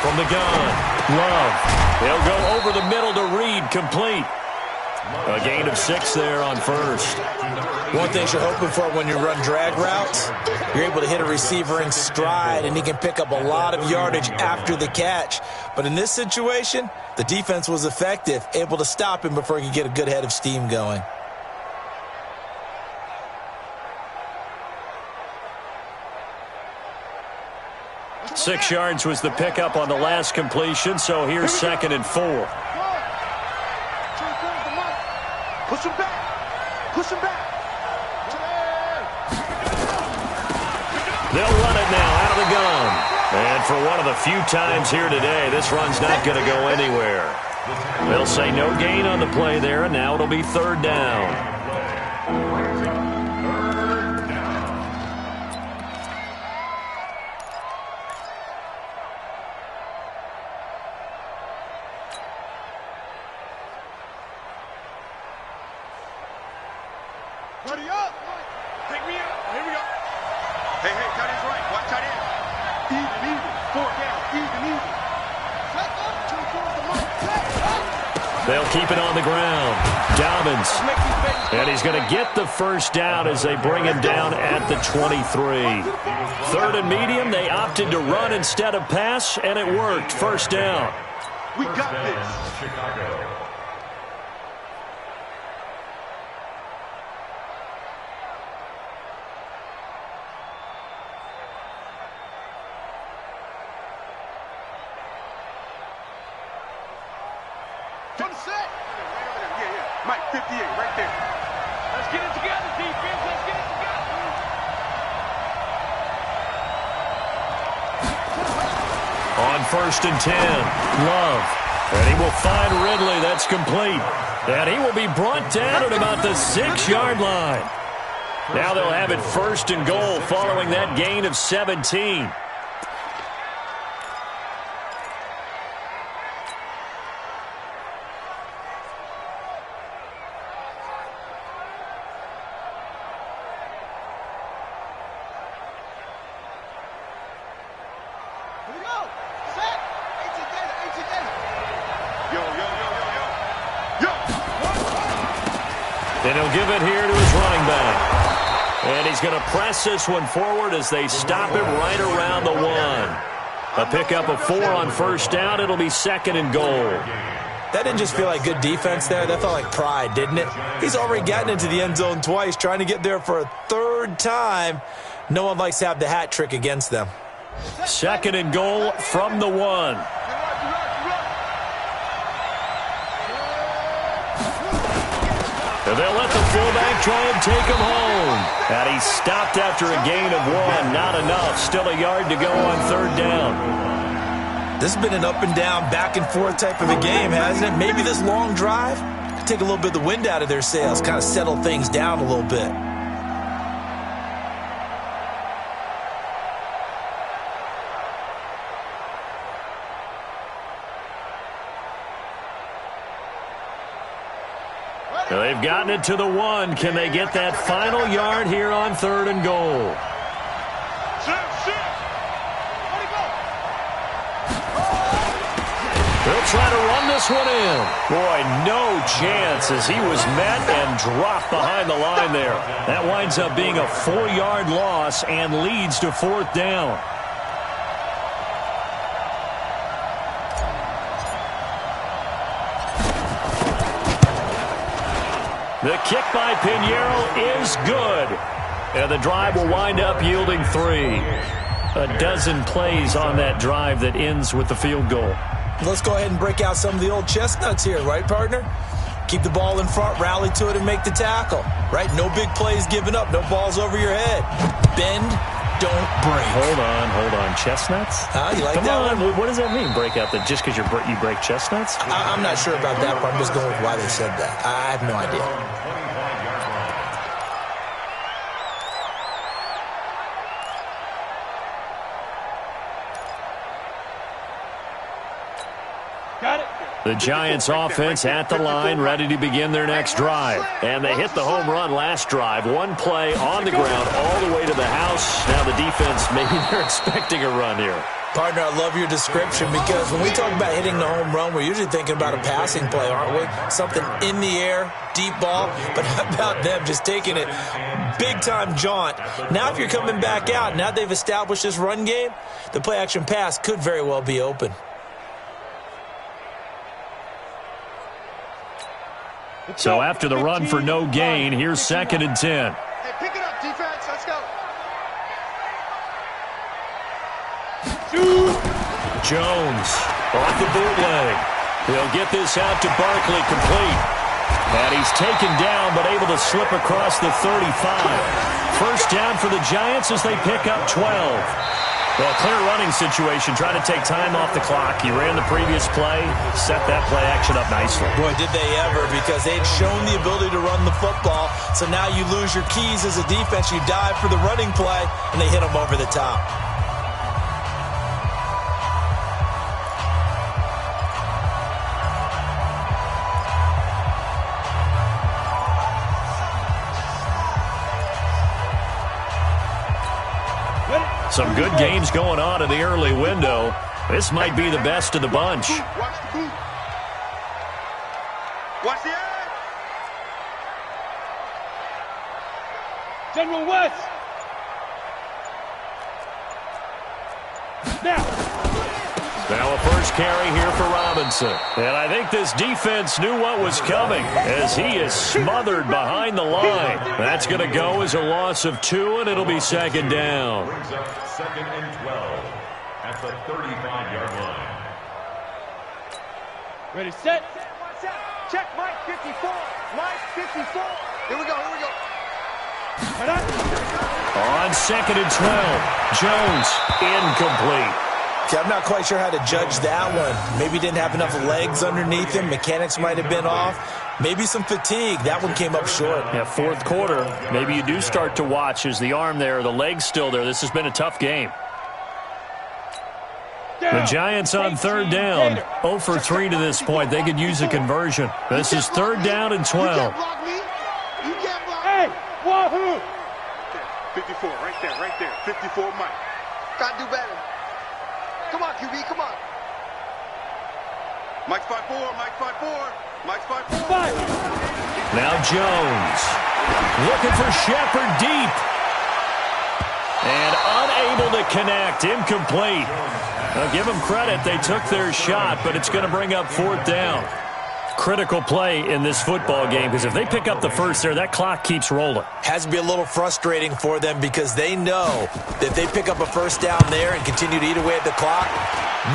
From the gun, Love. He'll go over the middle to Reed, complete. A gain of 6 there on 1st. One thing you're hoping for when you run drag routes, you're able to hit a receiver in stride, and he can pick up a lot of yardage after the catch. But in this situation, the defense was effective, able to stop him before he could get a good head of steam going. 6 yards was the pickup on the last completion, so here's 2nd and 4. Push him back. Push him back. They'll run it now out of the gun. And for one of the few times here today, this run's not going to go anywhere. They'll say no gain on the play there, and now it'll be 3rd down. Ready up. Take me out. Here we go. Hey, tight end's right. Watch tight end. Even. 4 down. Even. Set up. Two towards the mark. They'll keep it on the ground. Dobbins. And he's going to get the first down as they bring him down at the 23. 3rd and medium. They opted to run instead of pass, and it worked. First down. We got this. Chicago. From the set. Yeah. Mike, 58, right there. Let's get it together, defense. Let's get it together. On 1st and 10, Love. And he will find Ridley. That's complete. And he will be brought down at about the 6-yard line. Now they'll have it 1st and goal following that gain of 17. And he'll give it here to his running back. And he's going to press this one forward as they stop him right around the 1. A pickup of 4 on 1st down. It'll be 2nd and goal. That didn't just feel like good defense there. That felt like pride, didn't it? He's already gotten into the end zone twice, trying to get there for a 3rd time. No one likes to have the hat trick against them. 2nd and goal from the 1. They'll let the fullback try and take him home. And he stopped after a gain of 1. Not enough. Still a yard to go on 3rd down. This has been an up and down, back and forth type of a game, hasn't it? Maybe this long drive take a little bit of the wind out of their sails, kind of settle things down a little bit. They've gotten it to the 1. Can they get that final yard here on 3rd and goal? They'll try to run this one in. Boy, no chance as he was met and dropped behind the line there. That winds up being a 4-yard loss and leads to 4th down. The kick by Pinheiro is good. And the drive will wind up yielding 3. A dozen plays on that drive that ends with the field goal. Let's go ahead and break out some of the old chestnuts here, right, partner? Keep the ball in front, rally to it, and make the tackle, right? No big plays given up, no balls over your head. Bend, don't break. Hold on. Chestnuts? You like Come that on. one? What does that mean, break out? That just because you break chestnuts? I'm not sure about that, but I'm just going with why they said that. I have no idea. The Giants offense at the line, ready to begin their next drive. And they hit the home run last drive. One play on the ground all the way to the house. Now the defense, maybe they're expecting a run here. Partner, I love your description because when we talk about hitting the home run, we're usually thinking about a passing play, aren't we? Something in the air, deep ball. But how about them just taking it big-time jaunt? Now if you're coming back out, now they've established this run game, the play-action pass could very well be open. So after the run for no gain, here's 2nd and 10. Hey, pick it up, defense. Let's go. Jones off the bootleg. He'll get this out to Barkley, complete. And he's taken down but able to slip across the 35. First down for the Giants as they pick up 12. Well, clear running situation, trying to take time off the clock. He ran the previous play, set that play action up nicely. Boy, did they ever, because they had shown the ability to run the football. So now you lose your keys as a defense. You dive for the running play, and they hit them over the top. Some good games going on in the early window. This might be the best of the bunch. Watch the boot. Watch the edge. General West. Now a first carry here for Robinson. And I think this defense knew what was coming as he is smothered behind the line. That's going to go as a loss of 2, and it'll be 2nd down. Brings up 2nd and 12 at the 35-yard line. Ready, set. Check, Mike 54. Mike 54. Here we go. On 2nd and 12, Jones incomplete. See, I'm not quite sure how to judge that one. Maybe didn't have enough legs underneath him. Mechanics might have been off. Maybe some fatigue. That one came up short. Yeah, 4th quarter, maybe you do start to watch as the arm there, the leg's still there. This has been a tough game. The Giants on 3rd down, 0 for 3 to this point. They could use a conversion. This is 3rd down and 12. You can't block. Hey, wahoo! 54, right there. 54, Mike. Gotta do better. Come on, QB, come on. Mike's 5'4", Mike's 5'4", Mike's 5'4". Now Jones looking for Shepard deep. And unable to connect, incomplete. Now give them credit, they took their shot, but it's going to bring up 4th down. Critical play in this football game because if they pick up the first there, that clock keeps rolling. Has to be a little frustrating for them because they know that if they pick up a first down there and continue to eat away at the clock,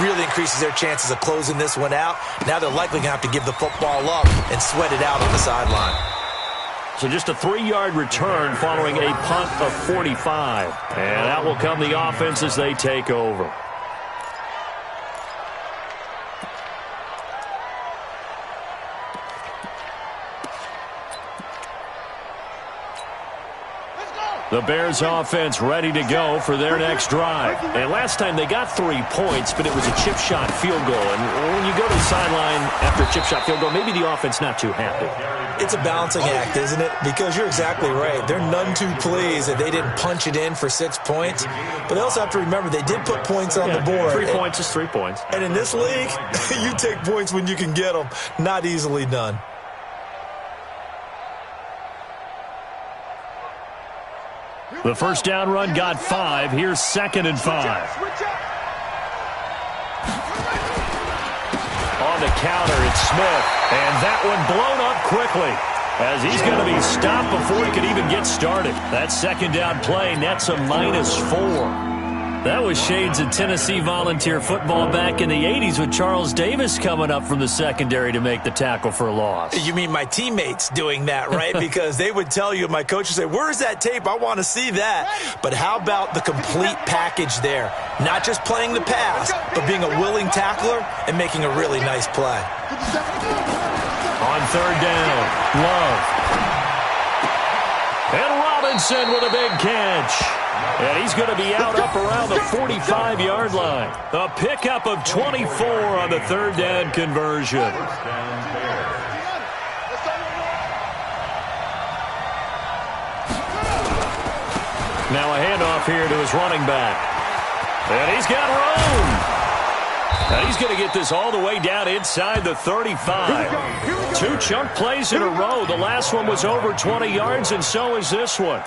really increases their chances of closing this one out. Now they're likely going to have to give the football up and sweat it out on the sideline. So just a 3-yard return following a punt of 45. And that will come the offense as they take over. The Bears offense ready to go for their next drive. And last time they got 3 points, but it was a chip shot field goal. And when you go to the sideline after a chip shot field goal, maybe the offense not too happy. It's a balancing act, isn't it? Because you're exactly right. They're none too pleased that they didn't punch it in for 6 points. But they also have to remember they did put points on the board. 3 points is 3 points. And in this league, you take points when you can get them. Not easily done. The first down run got 5. Here's 2nd and 5. On the counter, it's Smith. And that one blown up quickly. as he's going to be stopped before he could even get started. That second down play nets a -4. That was shades of Tennessee Volunteer football back in the 80s with Charles Davis coming up from the secondary to make the tackle for a loss. You mean my teammates doing that, right? Because they would tell you, my coach would say, where's that tape? I want to see that. But how about the complete package there? Not just playing the pass, but being a willing tackler and making a really nice play. On third down, Love. And Robinson with a big catch. And he's going to be out up around the 45-yard line. A pickup of 24 on the third down conversion. Now a handoff here to his running back. And he's got room. And he's going to get this all the way down inside the 35. 2 chunk plays in a row. The last one was over 20 yards, and so is this one.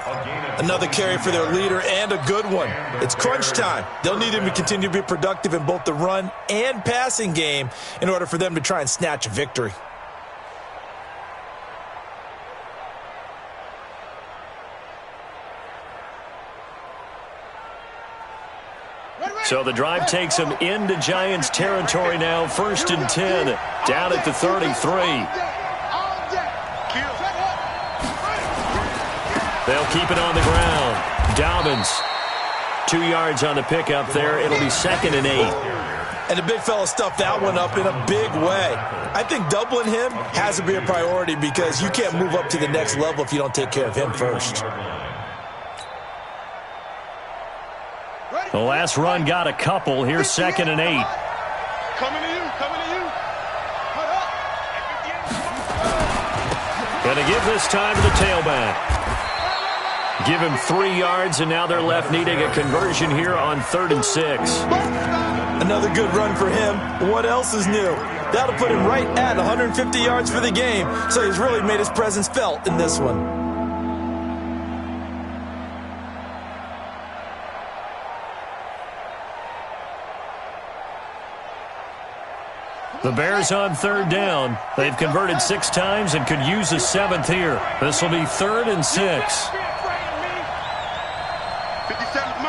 Another carry for their leader, and a good one. It's crunch time. They'll need him to continue to be productive in both the run and passing game in order for them to try and snatch a victory. So the drive takes them into Giants territory now. 1st and 10, down at the 33. They'll keep it on the ground. Dobbins, 2 yards on the pickup there. It'll be 2nd and 8. And the big fella stuffed that one up in a big way. I think doubling him has to be a priority because you can't move up to the next level if you don't take care of him first. The last run got a couple. Here's 2nd and 8. Coming to you, coming to you. Going to give this time to the tailback. Give him 3 yards, and now they're left needing a conversion here on 3rd and 6. Another good run for him. What else is new? That'll put him right at 150 yards for the game, so he's really made his presence felt in this one. The Bears on 3rd down. They've converted 6 times and could use a 7th here. This will be 3rd and 6. 57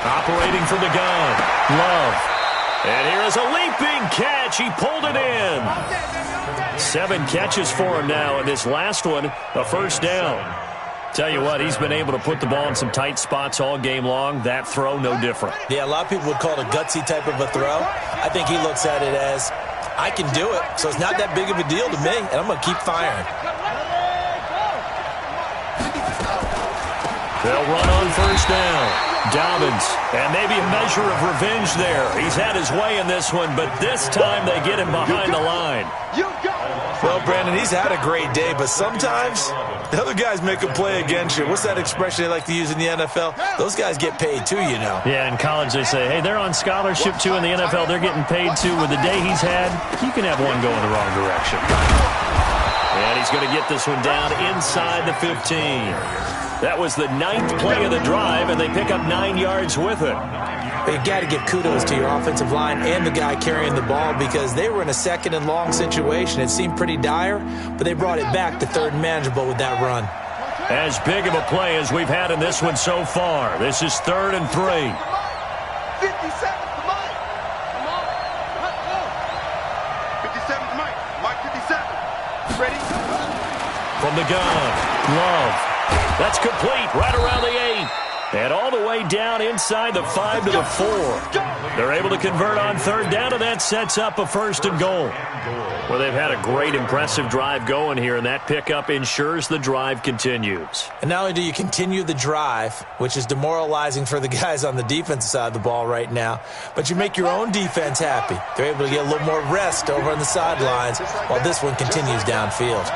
Operating from the gun, Love. And here is a leaping catch. He pulled it in. 7 catches for him now, and this last one, a 1st down. Tell you what, he's been able to put the ball in some tight spots all game long. That throw, no different. Yeah, a lot of people would call it a gutsy type of a throw. I think he looks at it as, I can do it, so it's not that big of a deal to me, and I'm going to keep firing. They'll run on 1st down. Dobbins, and maybe a measure of revenge there. He's had his way in this one, but this time they get him behind the line. Well, Brandon, he's had a great day, but sometimes the other guys make a play against you. What's that expression they like to use in the NFL? Those guys get paid too, you know. Yeah, in college they say, hey, they're on scholarship too. In the NFL, they're getting paid too. With the day he's had, you can have one go in the wrong direction. And he's going to get this one down inside the 15. That was the 9th play of the drive, and they pick up 9 yards with it. You got to give kudos to your offensive line and the guy carrying the ball because they were in a 2nd and long situation. It seemed pretty dire, but they brought it back to 3rd and manageable with that run. As big of a play as we've had in this one so far. This is 3rd and 3. 57, come on. 57, Mike 57. Ready? From the gun, Love. That's complete right around the 8. And all the way down inside the 5 to the 4. They're able to convert on 3rd down, and that sets up a 1st and goal. Well, they've had a great, impressive drive going here, and that pickup ensures the drive continues. And not only do you continue the drive, which is demoralizing for the guys on the defensive side of the ball right now, but you make your own defense happy. They're able to get a little more rest over on the sidelines while this one continues downfield.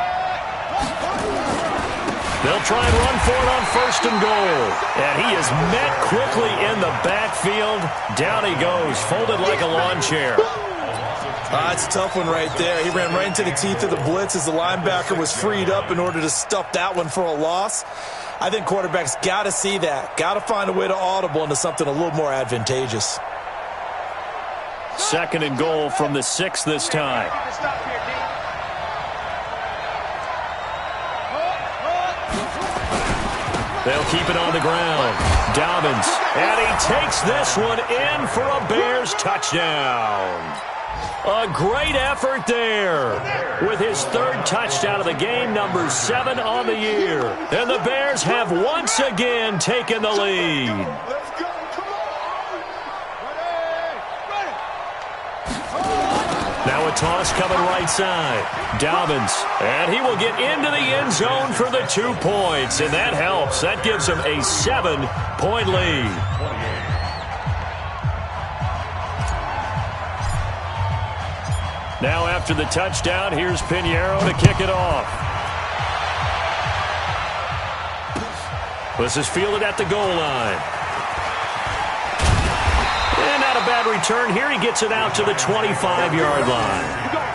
They'll try and run for it on 1st and goal. And he is met quickly in the backfield. Down he goes, folded like a lawn chair. It's a tough one right there. He ran right into the teeth of the blitz as the linebacker was freed up in order to stuff that one for a loss. I think quarterbacks got to see that. Got to find a way to audible into something a little more advantageous. 2nd and goal from the 6 this time. Stop here, They'll keep it on the ground. Dobbins, and he takes this one in for a Bears touchdown. A great effort there with his third touchdown of the game, number 7 on the year. And the Bears have once again taken the lead. Let's go. Come on. Now a toss coming right side. Dobbins, and he will get into the end zone for the 2 points, and that helps. That gives him a 7-point lead. Now after the touchdown, here's Pinheiro to kick it off. This is fielded at the goal line. And not a bad return here. He gets it out to the 25-yard line.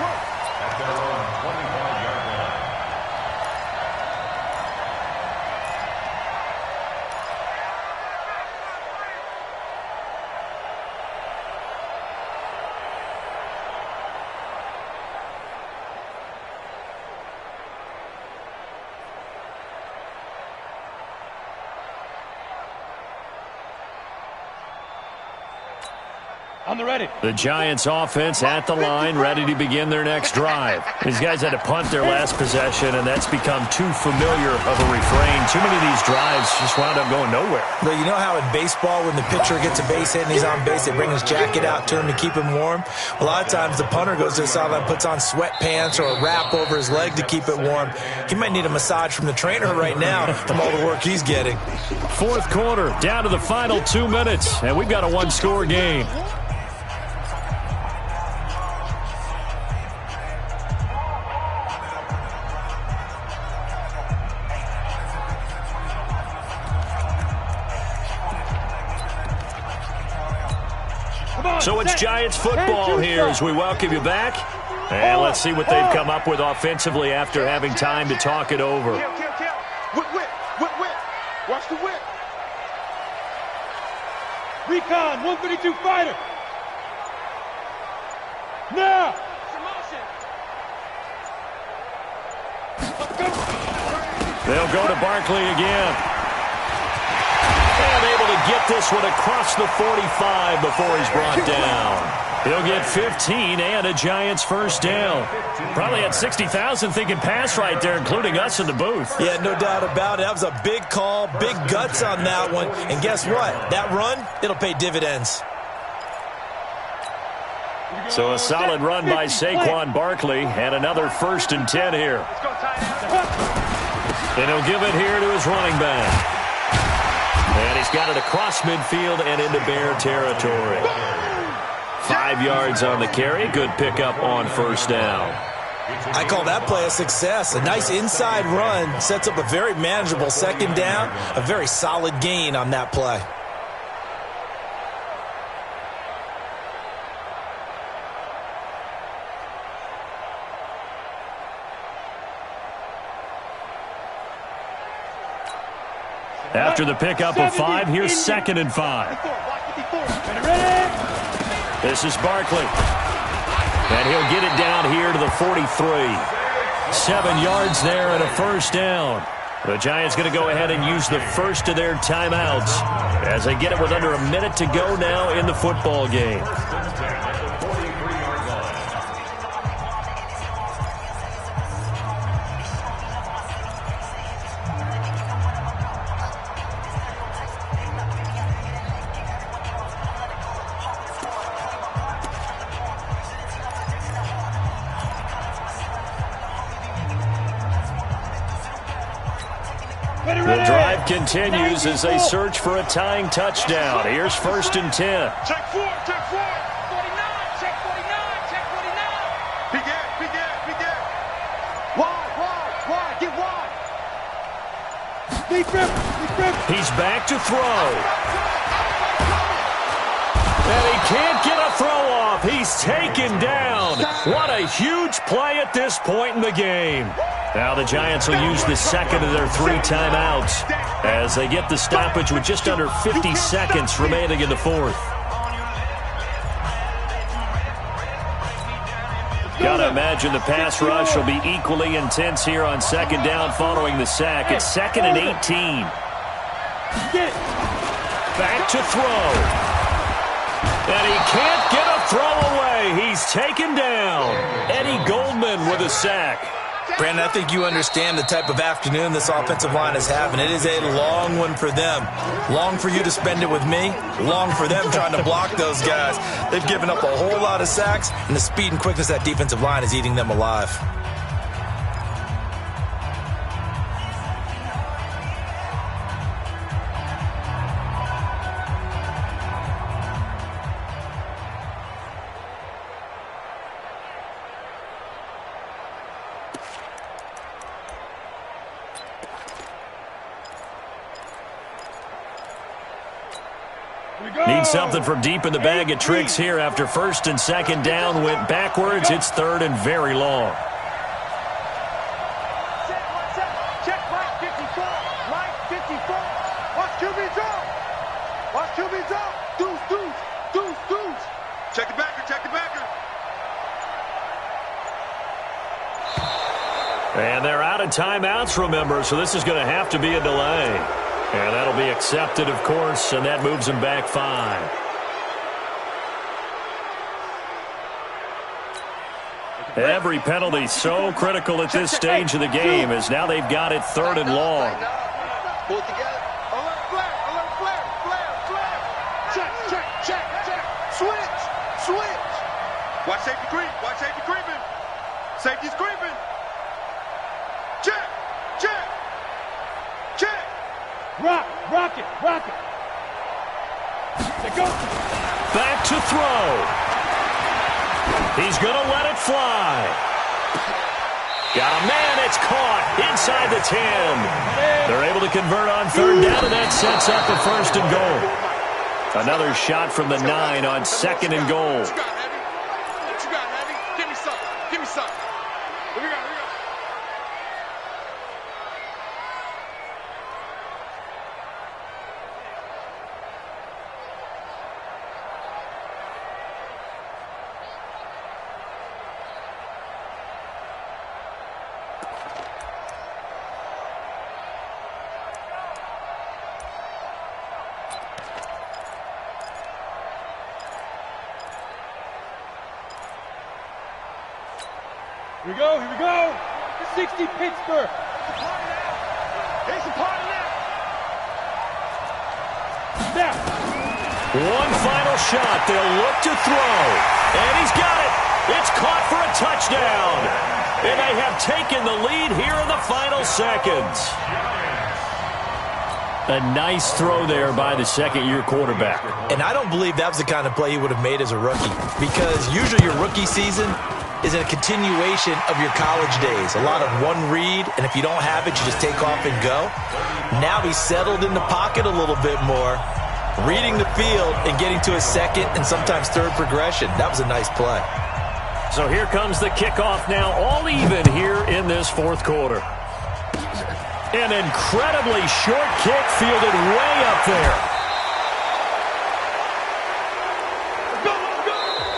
On the ready. The Giants offense at the line, ready to begin their next drive. These guys had to punt their last possession, and that's become too familiar of a refrain. Too many of these drives just wound up going nowhere. Well, you know how in baseball, when the pitcher gets a base hit and he's on base, they bring his jacket out to him to keep him warm? A lot of times the punter goes to the sideline, puts on sweatpants or a wrap over his leg to keep it warm. He might need a massage from the trainer right now from all the work he's getting. Fourth quarter, down to the final 2 minutes, and we've got a one-score game. So it's Giants football here as we welcome you back. And let's see what they've come up with offensively after having time to talk it over. Whip. Watch the whip. Recon, 132 fighter. Now. They'll go to Barkley again. And able to get this one across the 45 before he's brought down. He'll get 15 and a Giants first down. Probably had 60,000 thinking pass right there, including us in the booth. Yeah, no doubt about it. That was a big call, big guts on that one. And guess what? That run, it'll pay dividends. So a solid run by Saquon Barkley and another 1st and 10 here. And he'll give it here to his running back. And he's got it across midfield and into Bear territory. 5 yards on the carry. Good pickup on first down. I call that play a success. A nice inside run sets up a very manageable second down. A very solid gain on that play. After the pickup of 5, here's 2nd and 5. This is Barkley. And he'll get it down here to the 43. 7 yards there and a first down. The Giants going to go ahead and use the first of their timeouts as they get it with under a minute to go now in the football game. The drive continues as they search for a tying touchdown. Here's 1st and 10. Check 4. 49. Check 49. Check 49. Big gap. Wide. Get wide. Deep grip. He's back to throw. And he can't get a throw off. He's taken down. What a huge play at this point in the game. Now the Giants will use the second of their 3 timeouts as they get the stoppage with just under 50 seconds remaining in the fourth. Gotta imagine the pass rush will be equally intense here on second down following the sack. It's 2nd and 18. Get it. Back to throw. And he can't get a throw away. He's taken down. Eddie Goldman with a sack. Brandon, I think you understand the type of afternoon this offensive line is having. It is a long one for them. Long for you to spend it with me. Long for them trying to block those guys. They've given up a whole lot of sacks, and the speed and quickness of that defensive line is eating them alive. Need something from deep in the bag of tricks here after first and second down went backwards. It's third and very long. Check right 54. Right 54. Watch QB drop. Watch QB drop. Deuce. Check the backer, check the backer. And they're out of timeouts, remember, so this is going to have to be a delay. And that'll be accepted, of course, and that moves him back 5. Every penalty so critical at this stage of the game as now they've got it third and long. Pull it together. Alert flare. Check. Switch. Watch safety creeping. Safety's creeping. Check. Rock it. They go. Back to throw. He's going to let it fly. Got a man. It's caught inside the 10. They're able to convert on third down, and that sets up a first and goal. Another shot from the 9 on second and goal. What you got, Heavy? Give me something. Here we go. Here we go. 60 Pittsburgh. It's a party now. One final shot. They'll look to throw. And he's got it. It's caught for a touchdown. And they have taken the lead here in the final seconds. A nice throw there by the second-year quarterback. And I don't believe that was the kind of play he would have made as a rookie, because usually your rookie season is a continuation of your college days. A lot of one read, and if you don't have it, you just take off and go. Now he's settled in the pocket a little bit more, reading the field and getting to a second and sometimes third progression. That was a nice play. So here comes the kickoff now, all even here in this fourth quarter. An incredibly short kick fielded way up there.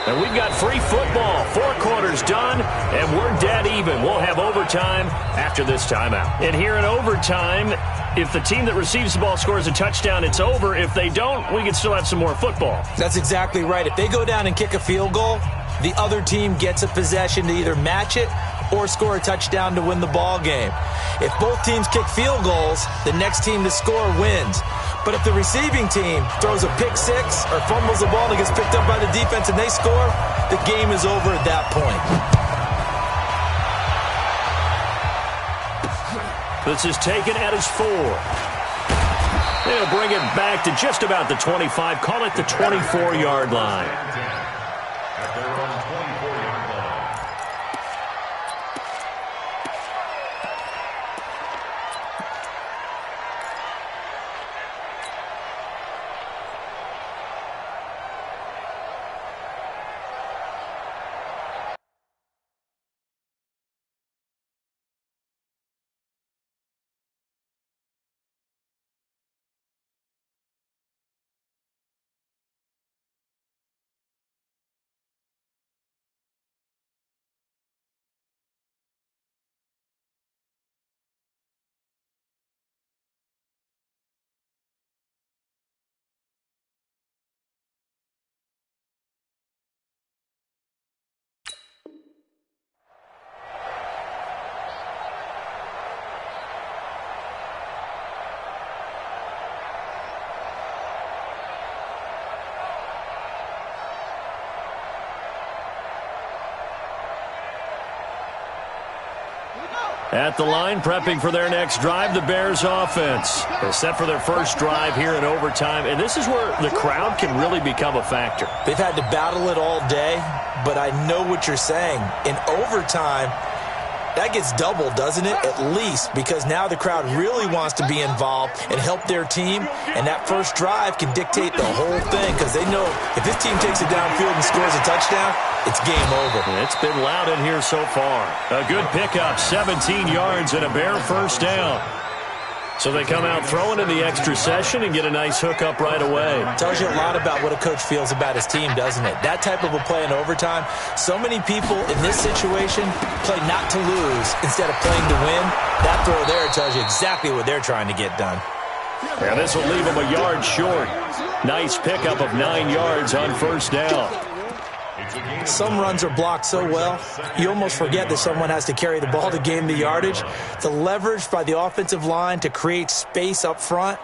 And we've got free football. 4 quarters done, and we're dead even. We'll have overtime after this timeout. And here in overtime, if the team that receives the ball scores a touchdown, it's over. If they don't, we can still have some more football. That's exactly right. If they go down and kick a field goal, the other team gets a possession to either match it or score a touchdown to win the ball game. If both teams kick field goals, the next team to score wins. But if the receiving team throws a pick six or fumbles the ball and gets picked up by the defense and they score, the game is over at that point. This is taken at his 4. They'll bring it back to just about the 25. Call it the 24-yard line. At the line, prepping for their next drive, the Bears offense. They're set for their first drive here in overtime, and this is where the crowd can really become a factor. They've had to battle it all day, but I know what you're saying. In overtime, that gets doubled, doesn't it? At least, because now the crowd really wants to be involved and help their team, and that first drive can dictate the whole thing because they know if this team takes it downfield and scores a touchdown, it's game over. It's been loud in here so far. A good pickup, 17 yards and a Bear first down. So they come out throwing in the extra session and get a nice hookup right away. Tells you a lot about what a coach feels about his team, doesn't it? That type of a play in overtime, so many people in this situation play not to lose instead of playing to win. That throw there tells you exactly what they're trying to get done. And this will leave them a yard short. Nice pickup of 9 yards on first down. Some runs are blocked so well, you almost forget that someone has to carry the ball to gain the yardage. The leverage by the offensive line to create space up front,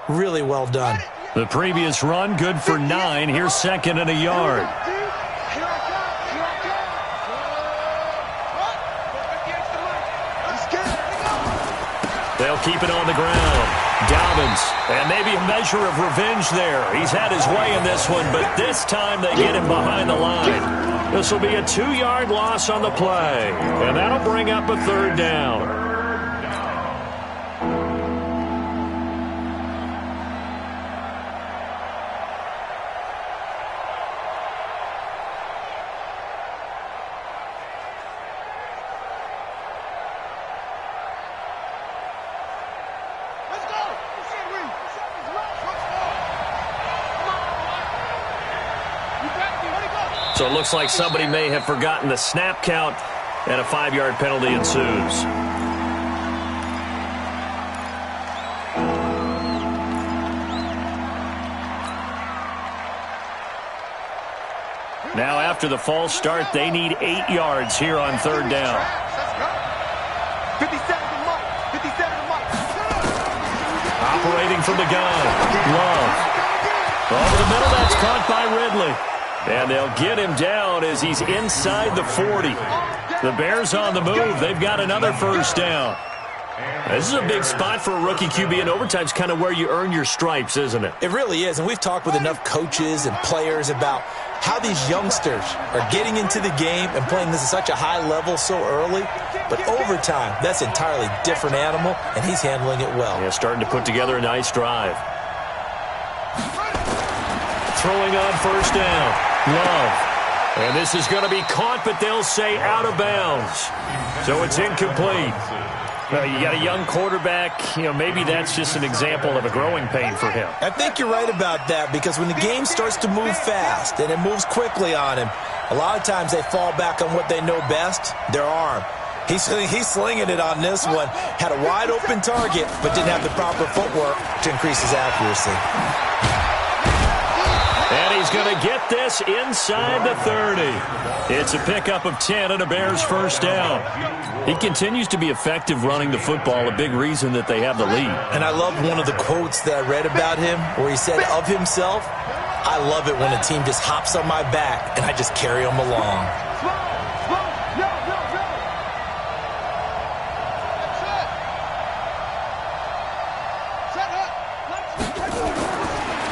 really well done. The previous run, good for 9. Here's second and a yard. They'll keep it on the ground. Dobbins, and maybe a measure of revenge there. He's had his way in this one, but this time they get him behind the line. This will be a 2-yard loss on the play, and that'll bring up a third down. So it looks like somebody may have forgotten the snap count, and a 5-yard penalty ensues. Now after the false start, they need 8 yards here on third down. 57 to Mike. 57 to Mike. Operating from the gun. Love. Over the middle, that's caught by Ridley. And they'll get him down as he's inside the 40. The Bears on the move. They've got another first down. This is a big spot for a rookie QB, and overtime's kind of where you earn your stripes, isn't it? It really is, and we've talked with enough coaches and players about how these youngsters are getting into the game and playing this at such a high level so early. But overtime, that's an entirely different animal, and he's handling it well. Yeah, starting to put together a nice drive. Throwing on first down. Love. And this is going to be caught, but they'll say out of bounds. So it's incomplete. You got a young quarterback. Maybe that's just an example of a growing pain for him. I think you're right about that, because when the game starts to move fast and it moves quickly on him, a lot of times they fall back on what they know best, their arm. He's slinging it on this one. Had a wide open target, but didn't have the proper footwork to increase his accuracy. And he's going to get this inside the 30. It's a pickup of 10 and a Bears first down. He continues to be effective running the football, a big reason that they have the lead. And I love one of the quotes that I read about him where he said of himself, "I love it when a team just hops on my back and I just carry them along."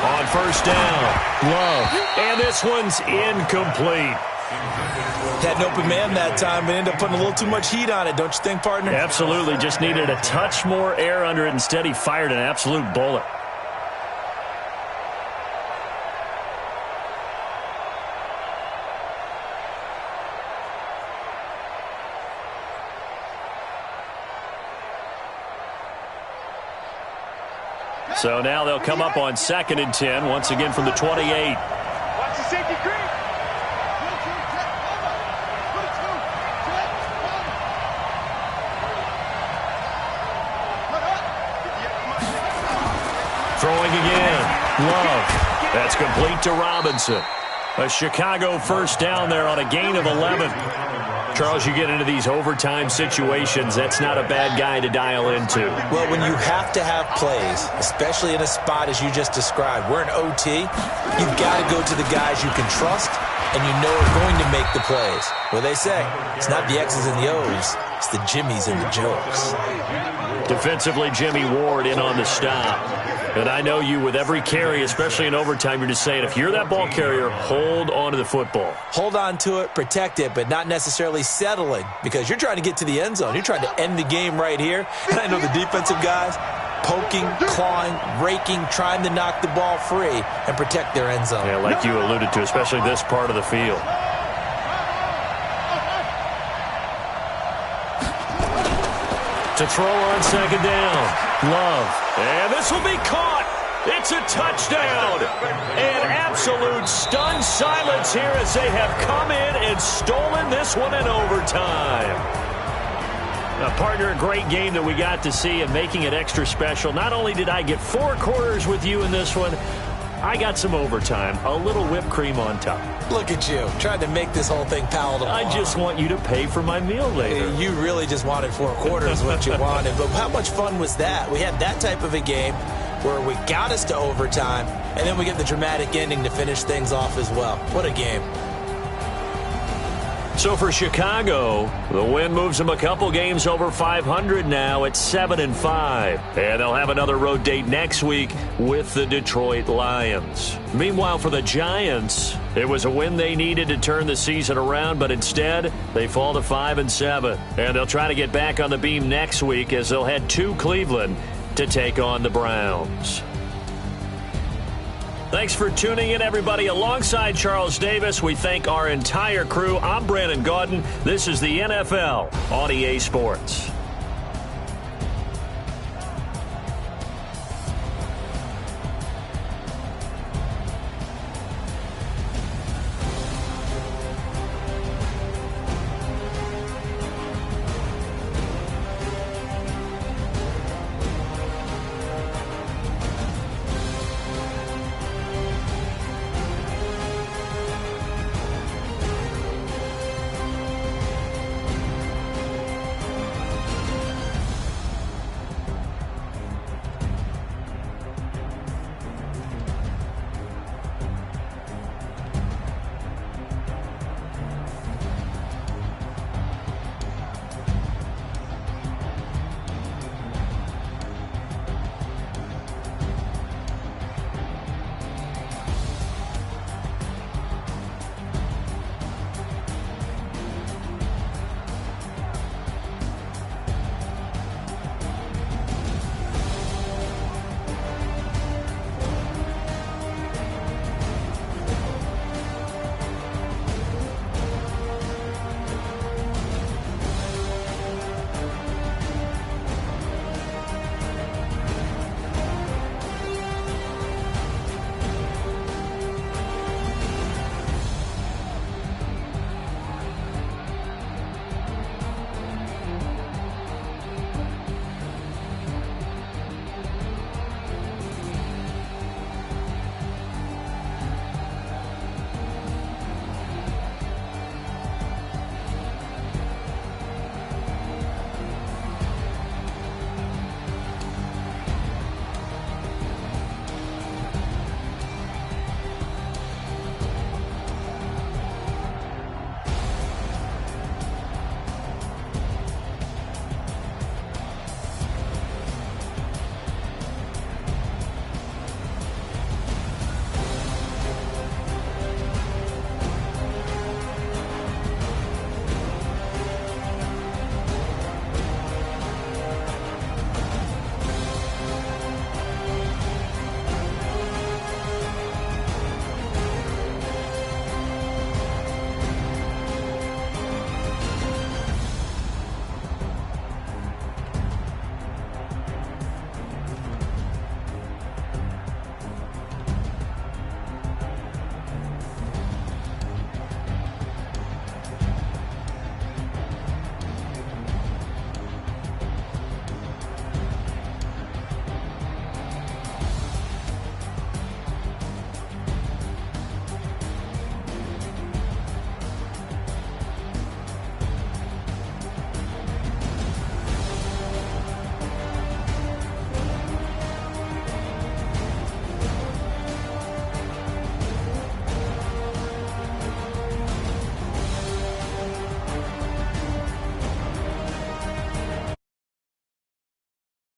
On first down, Love. And this one's incomplete. Had an open man that time, but ended up putting a little too much heat on it, don't you think, partner? Absolutely. Just needed a touch more air under it. Instead, he fired an absolute bullet. So now they'll come up on 2nd and 10, once again from the 28. Watch the safety creep. Throwing again. Love. That's complete to Robinson. A Chicago first down there on a gain of 11. Charles, you get into these overtime situations, that's not a bad guy to dial into. Well, when you have to have plays, especially in a spot as you just described, we're in OT, you've got to go to the guys you can trust and you know are going to make the plays. Well, they say it's not the X's and the O's, it's the Jimmies and the jokes. Defensively, Jimmy Ward in on the stop. And I know you, with every carry, especially in overtime, you're just saying, if you're that ball carrier, hold on to the football. Hold on to it, protect it, but not necessarily settling, because you're trying to get to the end zone. You're trying to end the game right here. And I know the defensive guys, poking, clawing, raking, trying to knock the ball free and protect their end zone. Yeah, like you alluded to, especially this part of the field. To throw on second down. Love. And this will be caught. It's a touchdown. An absolute stunned silence here as they have come in and stolen this one in overtime. Partner, a great game that we got to see and making it extra special. Not only did I get 4 quarters with you in this one, I got some overtime, a little whipped cream on top. Look at you, trying to make this whole thing palatable. I just want you to pay for my meal later. You really just wanted 4 quarters what you wanted, but how much fun was that? We had that type of a game where we got us to overtime, and then we get the dramatic ending to finish things off as well. What a game. So for Chicago, the win moves them a couple games over 500 now at 7-5. And they'll have another road date next week with the Detroit Lions. Meanwhile, for the Giants, it was a win they needed to turn the season around, but instead they fall to 5-7. And they'll try to get back on the beam next week as they'll head to Cleveland to take on the Browns. Thanks for tuning in, everybody. Alongside Charles Davis, we thank our entire crew. I'm Brandon Gaudin. This is the NFL on EA Sports.